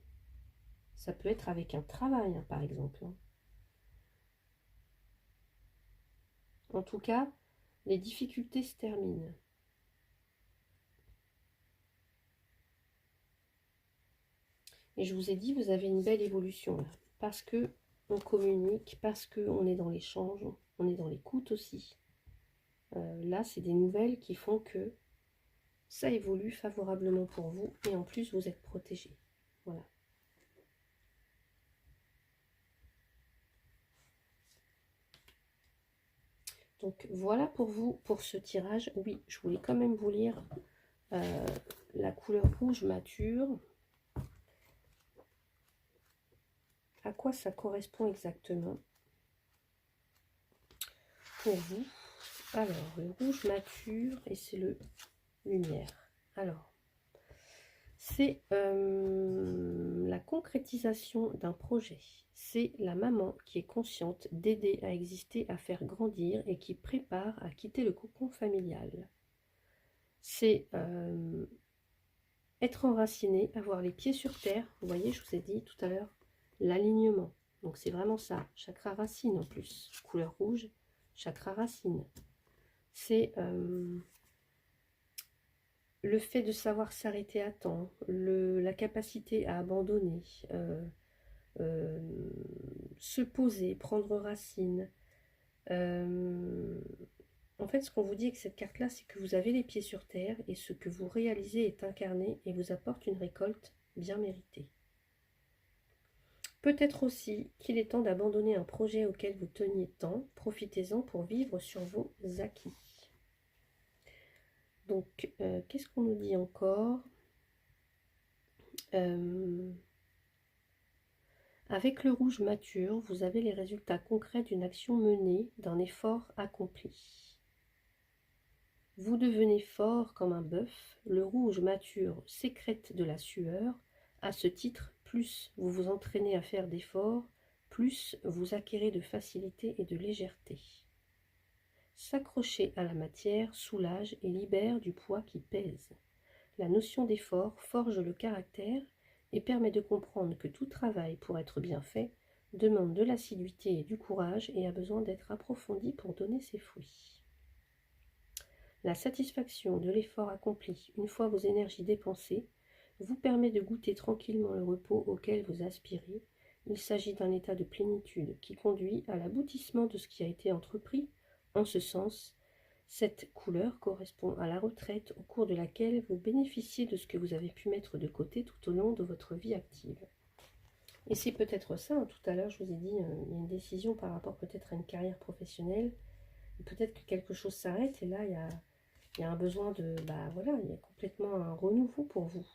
Ça peut être avec un travail, hein, par exemple. Hein. En tout cas, les difficultés se terminent. Et je vous ai dit, vous avez une belle évolution là. Parce que on communique, parce qu'on est dans l'échange, on est dans l'écoute aussi. Là, c'est des nouvelles qui font que ça évolue favorablement pour vous. Et en plus, vous êtes protégé. Voilà. Donc voilà pour vous, pour ce tirage. Oui, je voulais quand même vous lire la couleur rouge mature. À quoi ça correspond exactement pour vous? Alors, le rouge mature et c'est le lumière. Alors, c'est la concrétisation d'un projet. C'est la maman qui est consciente d'aider à exister, à faire grandir et qui prépare à quitter le cocon familial. C'est être enraciné, avoir les pieds sur terre. Vous voyez, je vous ai dit tout à l'heure, l'alignement. Donc c'est vraiment ça, chakra racine en plus. Couleur rouge, chakra racine. C'est le fait de savoir s'arrêter à temps, la capacité à abandonner, se poser, prendre racine. En fait, ce qu'on vous dit avec cette carte-là, c'est que vous avez les pieds sur terre et ce que vous réalisez est incarné et vous apporte une récolte bien méritée. Peut-être aussi qu'il est temps d'abandonner un projet auquel vous teniez tant. Profitez-en pour vivre sur vos acquis. Donc, qu'est-ce qu'on nous dit encore? Avec le rouge mature, vous avez les résultats concrets d'une action menée, d'un effort accompli. Vous devenez fort comme un bœuf, le rouge mature sécrète de la sueur. À ce titre, plus vous vous entraînez à faire d'efforts, plus vous acquérez de facilité et de légèreté. S'accrocher à la matière soulage et libère du poids qui pèse. La notion d'effort forge le caractère et permet de comprendre que tout travail, pour être bien fait, demande de l'assiduité et du courage et a besoin d'être approfondi pour donner ses fruits. La satisfaction de l'effort accompli, une fois vos énergies dépensées, vous permet de goûter tranquillement le repos auquel vous aspirez. Il s'agit d'un état de plénitude qui conduit à l'aboutissement de ce qui a été entrepris. En ce sens, cette couleur correspond à la retraite au cours de laquelle vous bénéficiez de ce que vous avez pu mettre de côté tout au long de votre vie active. Et c'est peut-être ça, hein, tout à l'heure je vous ai dit, il y a une décision par rapport peut-être à une carrière professionnelle, peut-être que quelque chose s'arrête et là il y a un besoin de, voilà, il y a complètement un renouveau pour vous.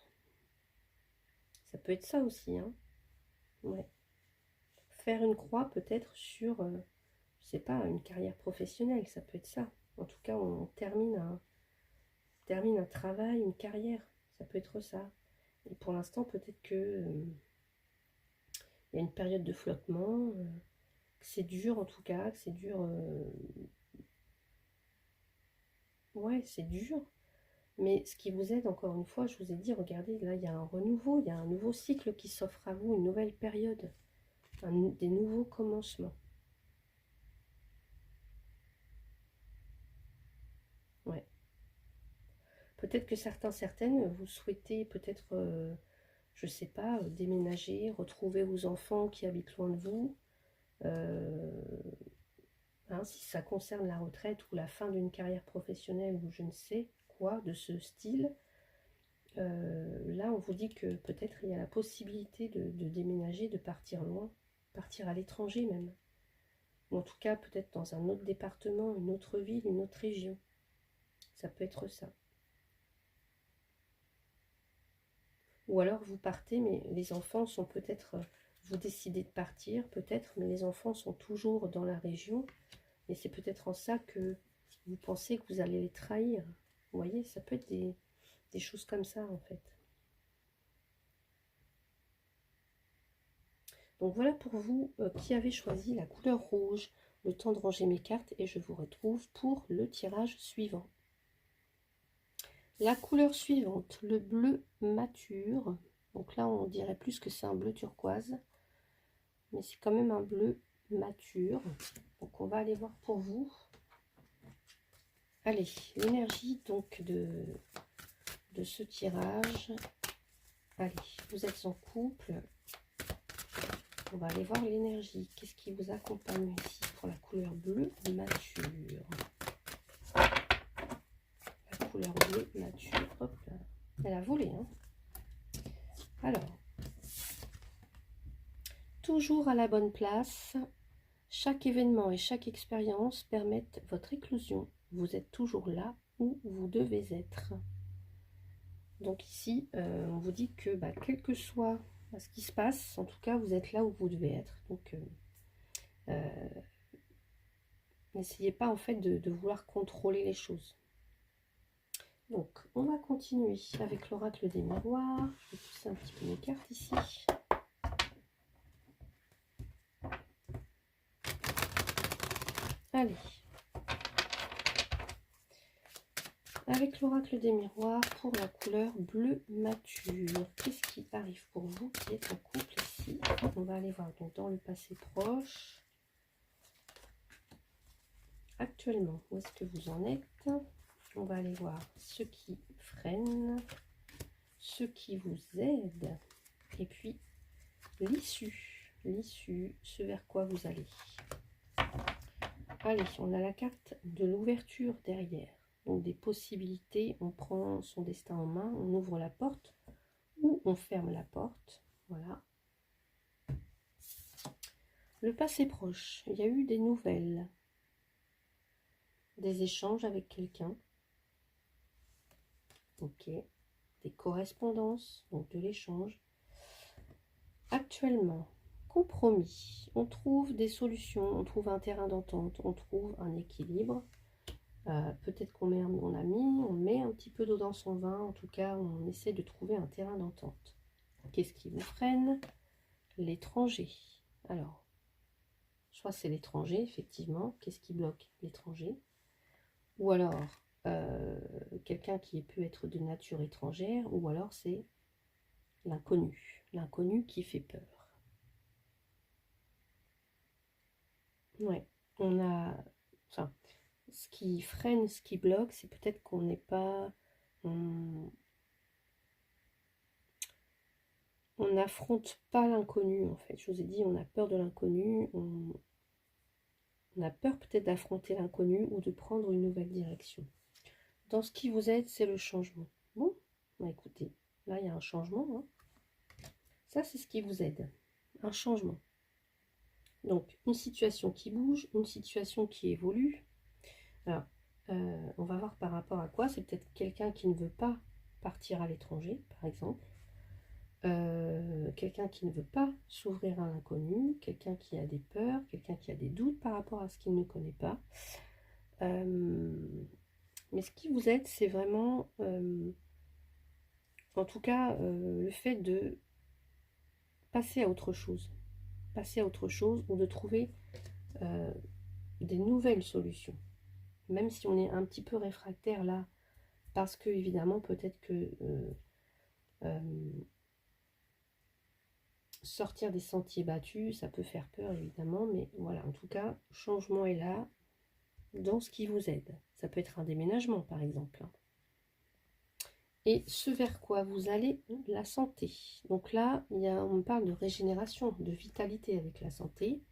Ça peut être ça aussi, hein. Ouais. Faire une croix peut-être sur, je sais pas, une carrière professionnelle, ça peut être ça. En tout cas, on termine un travail, une carrière, ça peut être ça. Et pour l'instant, peut-être que il y a une période de flottement, que c'est dur en tout cas, que c'est dur. Ouais, c'est dur. Mais ce qui vous aide, encore une fois, je vous ai dit, regardez, là, il y a un renouveau, il y a un nouveau cycle qui s'offre à vous, une nouvelle période, des nouveaux commencements. Ouais. Peut-être que certaines, vous souhaitez peut-être, je sais pas, déménager, retrouver vos enfants qui habitent loin de vous. Hein, si ça concerne la retraite ou la fin d'une carrière professionnelle ou je ne sais quoi de ce style, là on vous dit que peut-être il y a la possibilité de déménager, de partir loin, partir à l'étranger même. Ou en tout cas peut-être dans un autre département, une autre ville, une autre région. Ça peut être ça. Ou alors vous partez, mais les enfants sont peut-être, vous décidez de partir peut-être, mais les enfants sont toujours dans la région. Et c'est peut-être en ça que vous pensez que vous allez les trahir. Vous voyez, ça peut être des choses comme ça en fait. Donc voilà pour vous qui avez choisi la couleur rouge. Le temps de ranger mes cartes et je vous retrouve pour le tirage suivant. La couleur suivante, le bleu mature. Donc là, on dirait plus que c'est un bleu turquoise. Mais c'est quand même un bleu mature. Donc on va aller voir pour vous. Allez, l'énergie donc de ce tirage. Allez, vous êtes en couple. On va aller voir l'énergie. Qu'est-ce qui vous accompagne ici pour la couleur bleue mature? La couleur bleue mature. Hop là. Elle a volé, hein. Alors, toujours à la bonne place. Chaque événement et chaque expérience permettent votre éclosion. Vous êtes toujours là où vous devez être. Donc ici, on vous dit que quel que soit ce qui se passe, en tout cas, vous êtes là où vous devez être. Donc, n'essayez pas en fait de vouloir contrôler les choses. Donc, on va continuer avec l'oracle des miroirs. Je vais pousser un petit peu mes cartes ici. Allez. Avec l'oracle des miroirs pour la couleur bleu mature. Qu'est-ce qui arrive pour vous qui êtes en couple ici? On va aller voir donc dans le passé proche. Actuellement, où est-ce que vous en êtes? On va aller voir ce qui freine, ce qui vous aide, et puis l'issue, ce vers quoi vous allez. Allez, on a la carte de l'ouverture derrière. Donc des possibilités, on prend son destin en main, on ouvre la porte ou on ferme la porte. Voilà. Le passé proche, il y a eu des nouvelles, des échanges avec quelqu'un. Ok. Des correspondances, donc de l'échange. Actuellement, compromis. On trouve des solutions, on trouve un terrain d'entente, on trouve un équilibre. Peut-être qu'on met on met un petit peu d'eau dans son vin. En tout cas, on essaie de trouver un terrain d'entente. Qu'est-ce qui vous freine? L'étranger. Alors, soit c'est l'étranger, effectivement. Qu'est-ce qui bloque l'étranger? Ou alors, quelqu'un qui peut être de nature étrangère. Ou alors, c'est l'inconnu. L'inconnu qui fait peur. Ouais, on a... Enfin, ce qui freine, ce qui bloque, c'est peut-être qu'on n'est pas... On n'affronte pas l'inconnu, en fait. Je vous ai dit, on a peur de l'inconnu. On a peur peut-être d'affronter l'inconnu ou de prendre une nouvelle direction. Dans ce qui vous aide, c'est le changement. Bon, écoutez, là, il y a un changement. Hein. Ça, c'est ce qui vous aide. Un changement. Donc, une situation qui bouge, une situation qui évolue. Alors, on va voir par rapport à quoi. C'est peut-être quelqu'un qui ne veut pas partir à l'étranger, par exemple. Quelqu'un qui ne veut pas s'ouvrir à l'inconnu, quelqu'un qui a des peurs, quelqu'un qui a des doutes par rapport à ce qu'il ne connaît pas. Mais ce qui vous aide, c'est vraiment, en tout cas, le fait de passer à autre chose. Passer à autre chose ou de trouver des nouvelles solutions. Même si on est un petit peu réfractaire là, parce que évidemment, peut-être que sortir des sentiers battus, ça peut faire peur évidemment, mais voilà, en tout cas, changement est là dans ce qui vous aide. Ça peut être un déménagement par exemple. Et ce vers quoi vous allez, la santé. Donc là, on parle de régénération, de vitalité avec la santé.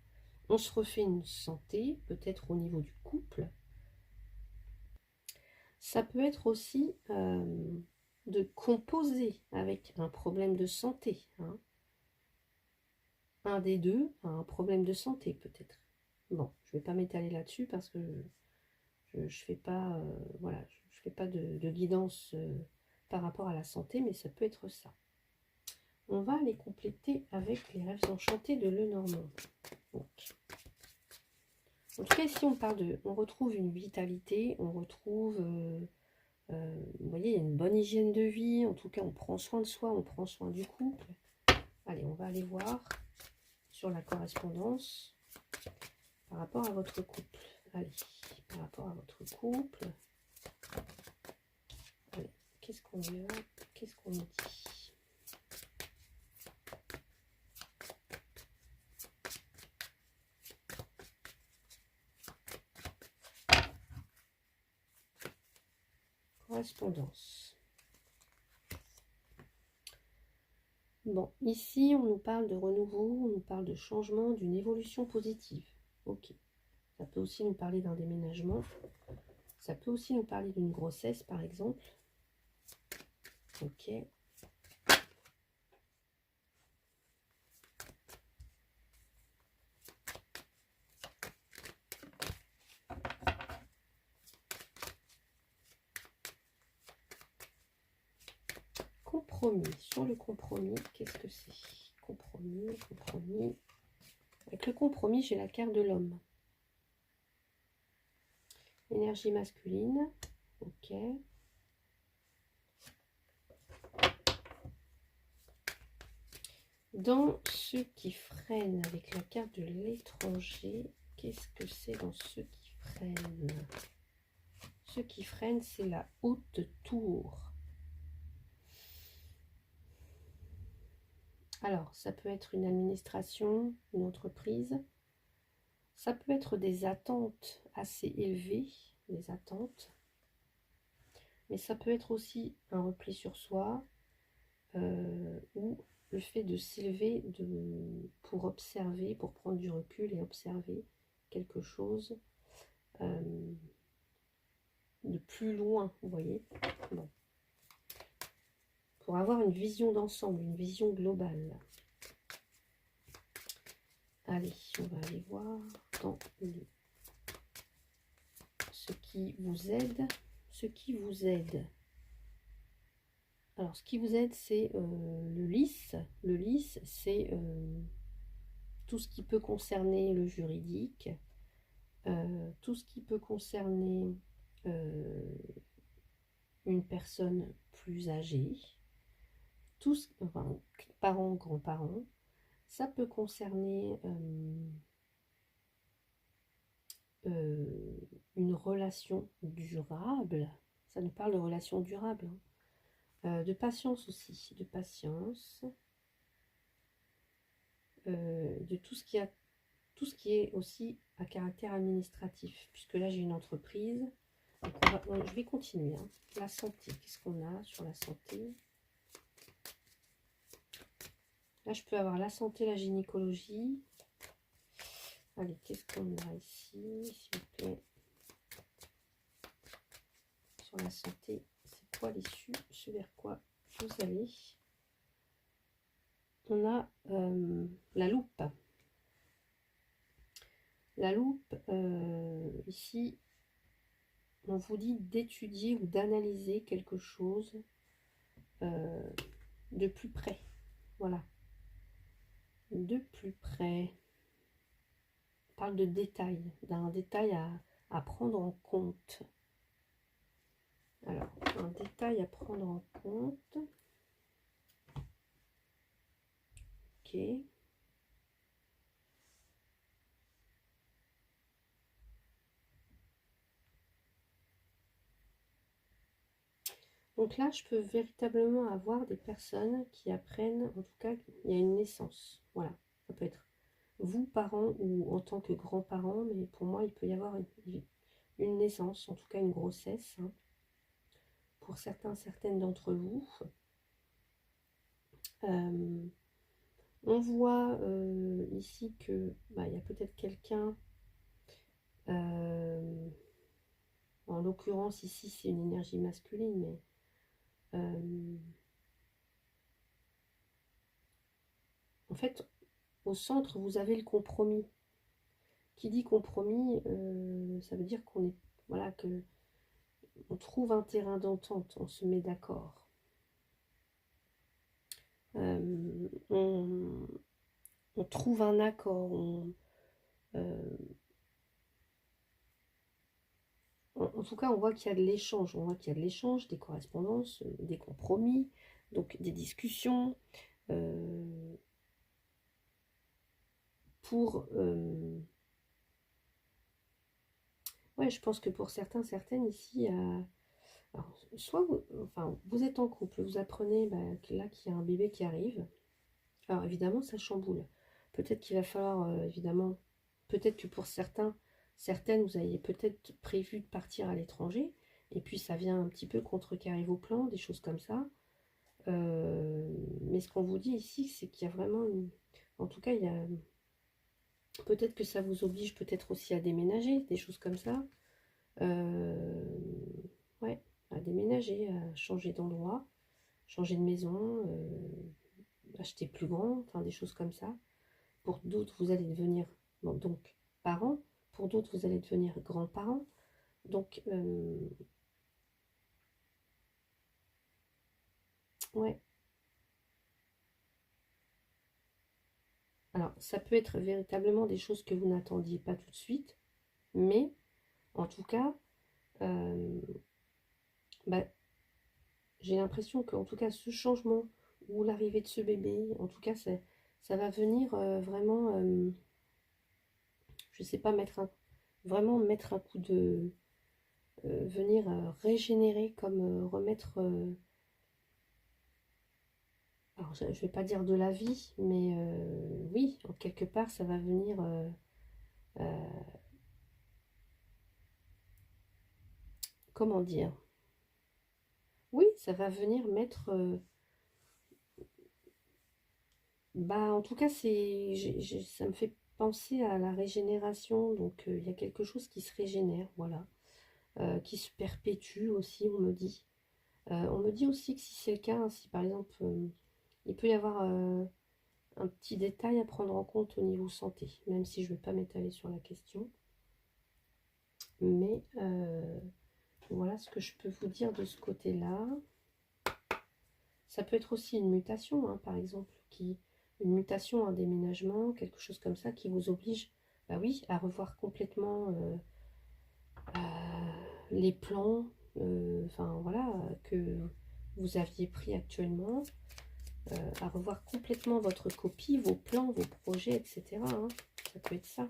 On se refait une santé, peut-être au niveau du couple. Ça peut être aussi de composer avec un problème de santé. Hein. Un des deux a un problème de santé peut-être. Bon, je ne vais pas m'étaler là-dessus parce que je fais pas, voilà, je fais pas de guidance par rapport à la santé, mais ça peut être ça. On va les compléter avec les rêves enchantés de Lenormand. Donc, en tout cas, ici on parle de, on retrouve une vitalité, on retrouve, vous voyez, il y a une bonne hygiène de vie. En tout cas, on prend soin de soi, on prend soin du couple. Allez, on va aller voir sur la correspondance par rapport à votre couple. Allez, par rapport à votre couple. Allez, qu'est-ce qu'on veut? Qu'est-ce qu'on nous dit? correspondance. Bon, ici, on nous parle de renouveau, on nous parle de changement, d'une évolution positive. Ok. Ça peut aussi nous parler d'un déménagement. Ça peut aussi nous parler d'une grossesse, par exemple. Ok. Compromis. Sur le compromis, qu'est-ce que c'est? Compromis, compromis. Avec le compromis, j'ai la carte de l'homme. Énergie masculine. Ok. Dans ceux qui freinent avec la carte de l'étranger, qu'est-ce que c'est dans ceux qui freinent? Ceux qui freinent, c'est la haute tour. Alors, ça peut être une administration, une entreprise. Ça peut être des attentes assez élevées, des attentes. Mais ça peut être aussi un repli sur soi ou le fait de s'élever pour observer, pour prendre du recul et observer quelque chose de plus loin, vous voyez. Bon. Pour avoir une vision d'ensemble, une vision globale. Allez, on va aller voir dans ce qui vous aide. Ce qui vous aide. Alors, ce qui vous aide, c'est le lys. Le lys, c'est tout ce qui peut concerner le juridique, tout ce qui peut concerner une personne plus âgée, enfin, parents, grands-parents. Ça peut concerner une relation durable. Ça nous parle de relation durable. Hein. De patience aussi, de patience. De tout ce qui est aussi à caractère administratif, puisque là j'ai une entreprise. Donc je vais continuer. Hein. La santé, qu'est-ce qu'on a sur la santé? Là je peux avoir la santé, la gynécologie. Allez, qu'est-ce qu'on a ici, s'il vous plaît? Sur la santé, c'est quoi l'issue? Ce vers quoi vous allez? On a la loupe. La loupe, ici, on vous dit d'étudier ou d'analyser quelque chose de plus près. Voilà. De plus près. On parle de détails, d'un détail à prendre en compte. Alors, un détail à prendre en compte. Ok. Donc là, je peux véritablement avoir des personnes qui apprennent, en tout cas, il y a une naissance. Voilà, ça peut être vous, parents, ou en tant que grands-parents, mais pour moi, il peut y avoir une naissance, en tout cas une grossesse, hein, pour certaines d'entre vous. On voit ici que il y a peut-être quelqu'un, en l'occurrence ici, c'est une énergie masculine, mais en fait, au centre, vous avez le compromis. Qui dit compromis, ça veut dire qu'on est, voilà, que on trouve un terrain d'entente, on se met d'accord. On trouve un accord. En tout cas, on voit qu'il y a de l'échange. On voit qu'il y a de l'échange, des correspondances, des compromis, donc des discussions. Ouais, je pense que pour certaines ici, alors, soit vous êtes en couple, vous apprenez là qu'il y a un bébé qui arrive. Alors évidemment, ça chamboule. Peut-être qu'il va falloir, évidemment, peut-être que pour certaines, vous avez peut-être prévu de partir à l'étranger, et puis ça vient un petit peu contrecarrer vos plans, des choses comme ça. Mais ce qu'on vous dit ici, c'est qu'il y a vraiment en tout cas, il y a peut-être que ça vous oblige peut-être aussi à déménager, des choses comme ça. Ouais, à déménager, à changer d'endroit, changer de maison, acheter plus grand, enfin des choses comme ça. Pour d'autres, vous allez devenir bon, donc parents. Pour d'autres, vous allez devenir grands-parents. Donc, ouais. Alors, ça peut être véritablement des choses que vous n'attendiez pas tout de suite, mais en tout cas, bah, j'ai l'impression qu'en tout cas, ce changement ou l'arrivée de ce bébé, en tout cas, ça va venir vraiment, je sais pas, vraiment mettre un coup de, venir régénérer, comme remettre, alors je vais pas dire de la vie, mais oui, en quelque part, ça va venir, euh, comment dire, oui, ça va venir mettre, bah en tout cas, ça me fait penser à la régénération, donc il y a quelque chose qui se régénère, voilà. Qui se perpétue aussi, on me dit. On me dit aussi que si c'est le cas, hein, si par exemple, il peut y avoir un petit détail à prendre en compte au niveau santé, même si je ne vais pas m'étaler sur la question. Mais voilà ce que je peux vous dire de ce côté-là. Ça peut être aussi une mutation, hein, par exemple, une mutation, un déménagement, quelque chose comme ça qui vous oblige, bah oui, à revoir complètement les plans, enfin voilà, que vous aviez pris actuellement, à revoir complètement votre copie, vos plans, vos projets, etc. Hein. Ça peut être ça.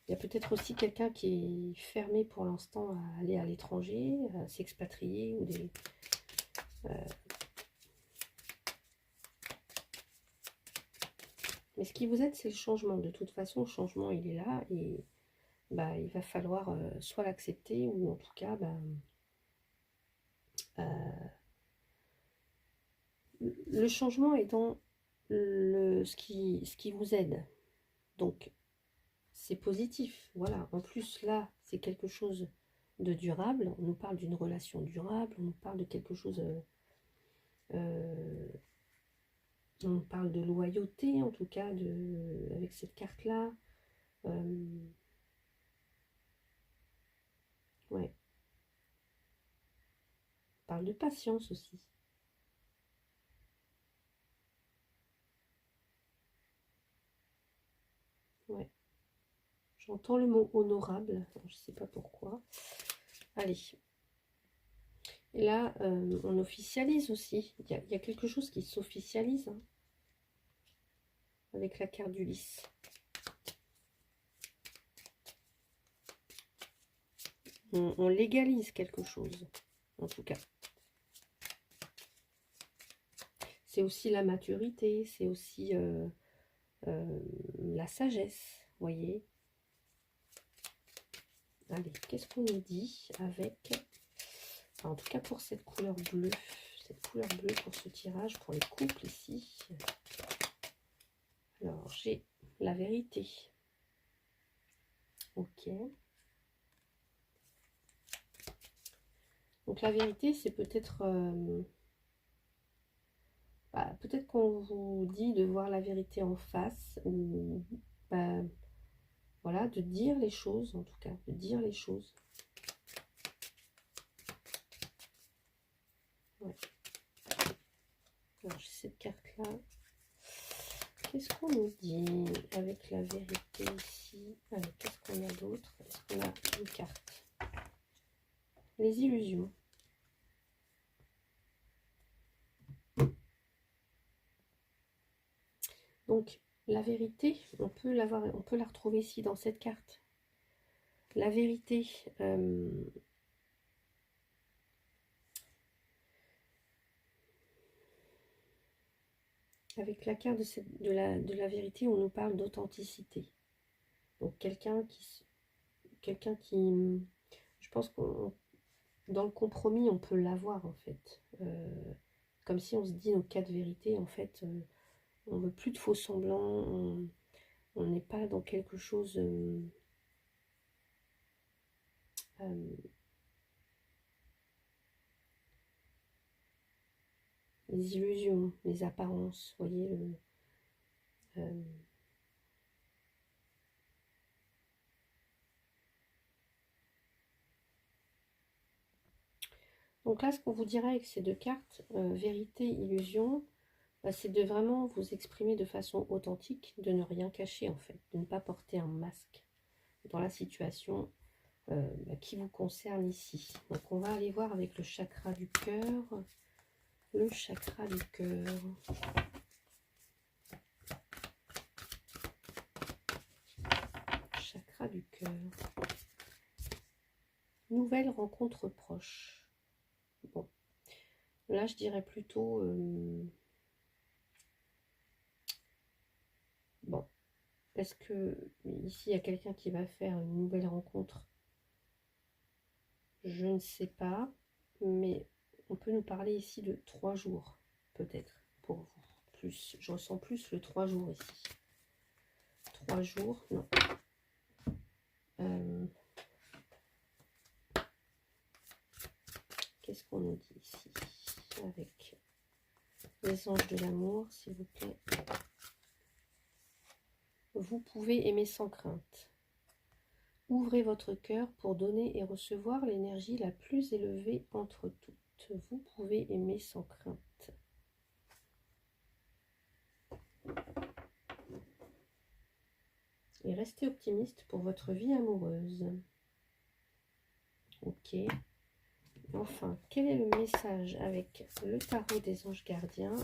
Il y a peut-être aussi quelqu'un qui est fermé pour l'instant à aller à l'étranger, à s'expatrier ou des... Mais ce qui vous aide, c'est le changement. De toute façon, le changement, il est là et bah, il va falloir soit l'accepter ou en tout cas, bah, le changement est dans ce qui vous aide. Donc, c'est positif. Voilà. En plus, là, c'est quelque chose de durable. On nous parle d'une relation durable. On nous parle de quelque chose... on nous parle de loyauté, en tout cas, avec cette carte-là. Ouais. On parle de patience aussi. Ouais. J'entends le mot honorable. Je ne sais pas pourquoi. Allez. Et là, on officialise aussi. Il y a quelque chose qui s'officialise hein, avec la carte d'Ulysse. On légalise quelque chose, en tout cas. C'est aussi la maturité, c'est aussi la sagesse, vous voyez. Allez, qu'est-ce qu'on nous dit avec, enfin, en tout cas pour cette couleur bleue pour ce tirage, pour les couples ici. Alors, j'ai la vérité. Ok. Donc la vérité, c'est peut-être bah, peut-être qu'on vous dit de voir la vérité en face ou bah, voilà, de dire les choses en tout cas, de dire les choses. Ouais. Alors j'ai cette carte-là. Qu'est-ce qu'on nous dit avec la vérité ici? Qu'est-ce qu'on a d'autre? Est-ce qu'on a une carte? Les illusions. Donc, la vérité, on peut la retrouver ici dans cette carte. La vérité, avec la carte de la vérité, on nous parle d'authenticité. Donc, quelqu'un qui, je pense qu'on dans le compromis, on peut l'avoir en fait. Comme si on se dit nos quatre vérités, en fait, on veut plus de faux semblants, on n'est pas dans quelque chose... les illusions, les apparences, vous voyez, donc là, ce qu'on vous dirait avec ces deux cartes, vérité, illusion, bah, c'est de vraiment vous exprimer de façon authentique, de ne rien cacher en fait, de ne pas porter un masque dans la situation bah, qui vous concerne ici. Donc on va aller voir avec le chakra du cœur. Le chakra du cœur. Chakra du cœur. Nouvelle rencontre proche. Bon. Là, je dirais plutôt... bon. Est-ce que ici, il y a quelqu'un qui va faire une nouvelle rencontre? Je ne sais pas. Mais on peut nous parler ici de 3 jours, peut-être, pour vous. Plus, je ressens plus le 3 jours ici. 3 jours, non. Qu'est-ce qu'on nous dit ici avec les anges de l'amour, s'il vous plaît? Vous pouvez aimer sans crainte. Ouvrez votre cœur pour donner et recevoir l'énergie la plus élevée entre toutes. Vous pouvez aimer sans crainte. Et restez optimiste pour votre vie amoureuse. Ok. Enfin, quel est le message avec le tarot des anges gardiens?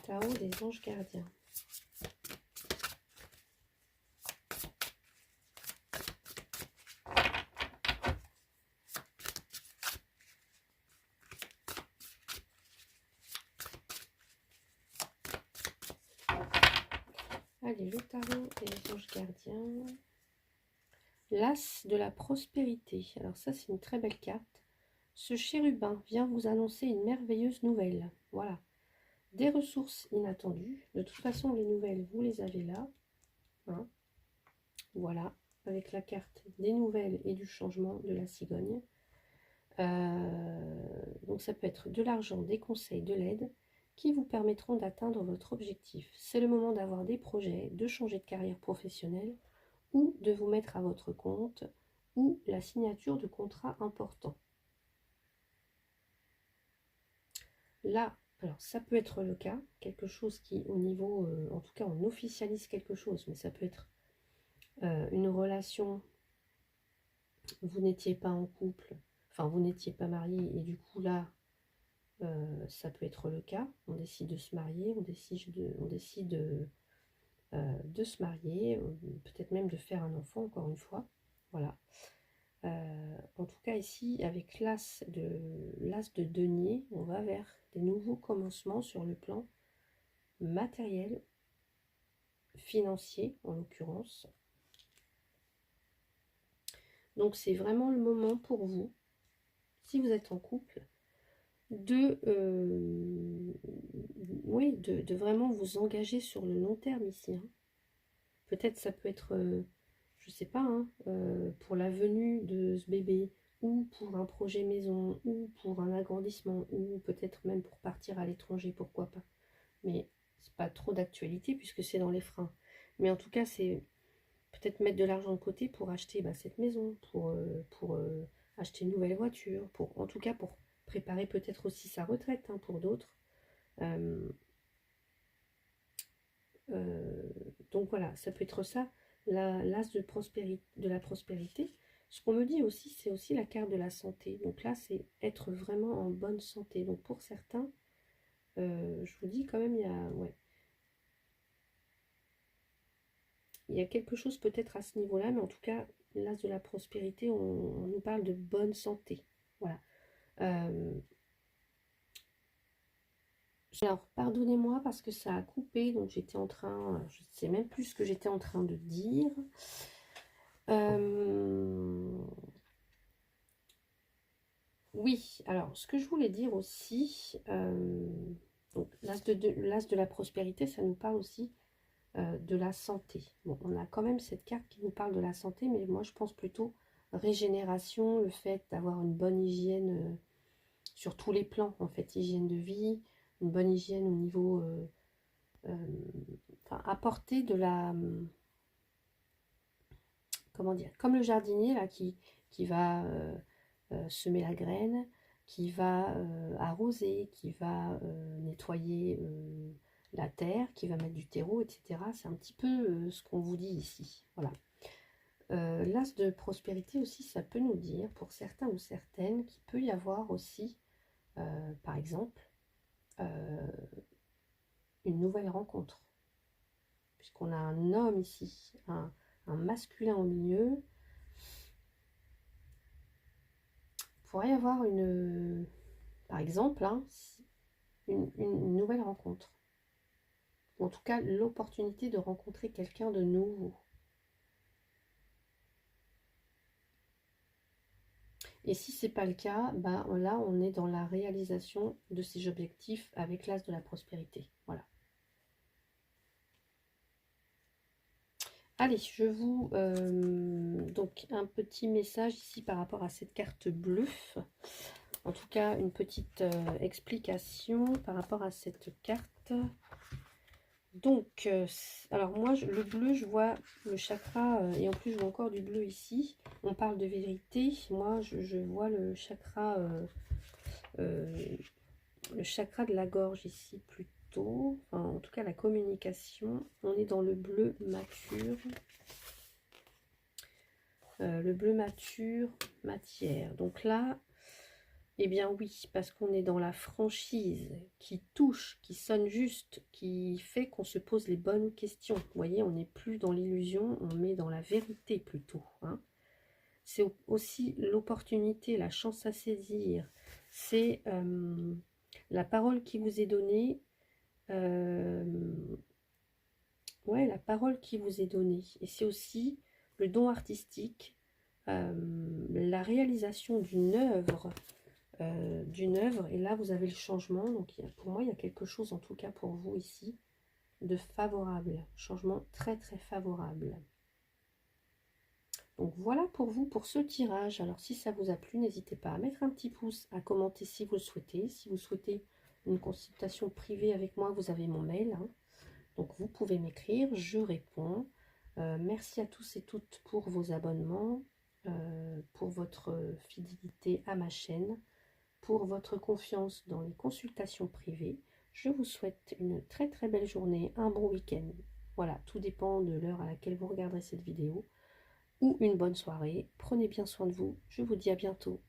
Tarot des anges gardiens. Allez, le tarot des anges gardiens. L'as de la prospérité. Alors ça, c'est une très belle carte. Ce chérubin vient vous annoncer une merveilleuse nouvelle. Voilà. Des ressources inattendues. De toute façon, les nouvelles, vous les avez là. Hein. Voilà. Avec la carte des nouvelles et du changement de la cigogne. Donc ça peut être de l'argent, des conseils, de l'aide qui vous permettront d'atteindre votre objectif. C'est le moment d'avoir des projets, de changer de carrière professionnelle ou de vous mettre à votre compte ou la signature de contrats importants. Là, alors ça peut être le cas, quelque chose qui au niveau, en tout cas on officialise quelque chose, mais ça peut être une relation, vous n'étiez pas en couple, enfin vous n'étiez pas marié et du coup là, ça peut être le cas, on décide de se marier, on décide de se marier, peut-être même de faire un enfant encore une fois, voilà. En tout cas ici avec l'as de denier, on va vers des nouveaux commencements sur le plan matériel, financier en l'occurrence. Donc c'est vraiment le moment pour vous, si vous êtes en couple, oui, de vraiment vous engager sur le long terme ici. Hein. Peut-être ça peut être, je sais pas, hein, pour la venue de ce bébé, ou pour un projet maison, ou pour un agrandissement, ou peut-être même pour partir à l'étranger, pourquoi pas. Mais c'est pas trop d'actualité puisque c'est dans les freins. Mais en tout cas, c'est peut-être mettre de l'argent de côté pour acheter cette maison, pour acheter une nouvelle voiture, en tout cas pour préparer peut-être aussi sa retraite hein, pour d'autres. Donc voilà, ça peut être ça, l'as de la prospérité. Ce qu'on me dit aussi, c'est aussi la carte de la santé. Donc là, c'est être vraiment en bonne santé. Donc pour certains, je vous dis quand même, il y a quelque chose peut-être à ce niveau-là, mais en tout cas, l'as de la prospérité, on nous parle de bonne santé. Voilà. Alors, pardonnez-moi parce que ça a coupé, donc j'étais en train, je ne sais même plus ce que j'étais en train de dire. Oui, alors, ce que je voulais dire aussi, donc l'as de la prospérité, ça nous parle aussi de la santé. Bon, on a quand même cette carte qui nous parle de la santé, mais moi, je pense plutôt régénération, le fait d'avoir une bonne hygiène sur tous les plans, en fait, hygiène de vie, une bonne hygiène au niveau... enfin, apporter de la... comment dire, comme le jardinier là qui va semer la graine, qui va arroser, qui va nettoyer la terre, qui va mettre du terreau, etc. C'est un petit peu ce qu'on vous dit ici. Voilà. L'as de prospérité aussi, ça peut nous dire, pour certains ou certaines, qu'il peut y avoir aussi, par exemple, une nouvelle rencontre. Puisqu'on a un homme ici, un masculin au milieu. Il pourrait y avoir une, par exemple, hein, une nouvelle rencontre. Ou en tout cas, l'opportunité de rencontrer quelqu'un de nouveau. Et si ce n'est pas le cas, ben là, on est dans la réalisation de ces objectifs avec l'as de la prospérité. Voilà. Allez, je vous... donc, un petit message ici par rapport à cette carte bleue. En tout cas, une petite explication par rapport à cette carte. Donc, alors moi, le bleu, je vois le chakra, et en plus, je vois encore du bleu ici. On parle de vérité. Moi, je vois le chakra de la gorge ici plutôt. Enfin, en tout cas, la communication. On est dans le bleu mature. Le bleu mature, matière. Donc là, eh bien oui, parce qu'on est dans la franchise qui touche, qui sonne juste, qui fait qu'on se pose les bonnes questions. Vous voyez, on n'est plus dans l'illusion, on est dans la vérité plutôt. Hein. C'est aussi l'opportunité, la chance à saisir. C'est la parole qui vous est donnée. Ouais, la parole qui vous est donnée. Et c'est aussi le don artistique, la réalisation d'une œuvre. Et là vous avez le changement, donc pour moi il y a quelque chose en tout cas pour vous ici de favorable, changement très très favorable. Donc voilà pour vous pour ce tirage. Alors si ça vous a plu, n'hésitez pas à mettre un petit pouce, à commenter si vous le souhaitez. Si vous souhaitez une consultation privée avec moi, vous avez mon mail, hein. Donc vous pouvez m'écrire, je réponds. Merci à tous et toutes pour vos abonnements, pour votre fidélité à ma chaîne, pour votre confiance dans les consultations privées. Je vous souhaite une très très belle journée, un bon week-end. Voilà, tout dépend de l'heure à laquelle vous regarderez cette vidéo. Ou une bonne soirée. Prenez bien soin de vous. Je vous dis à bientôt.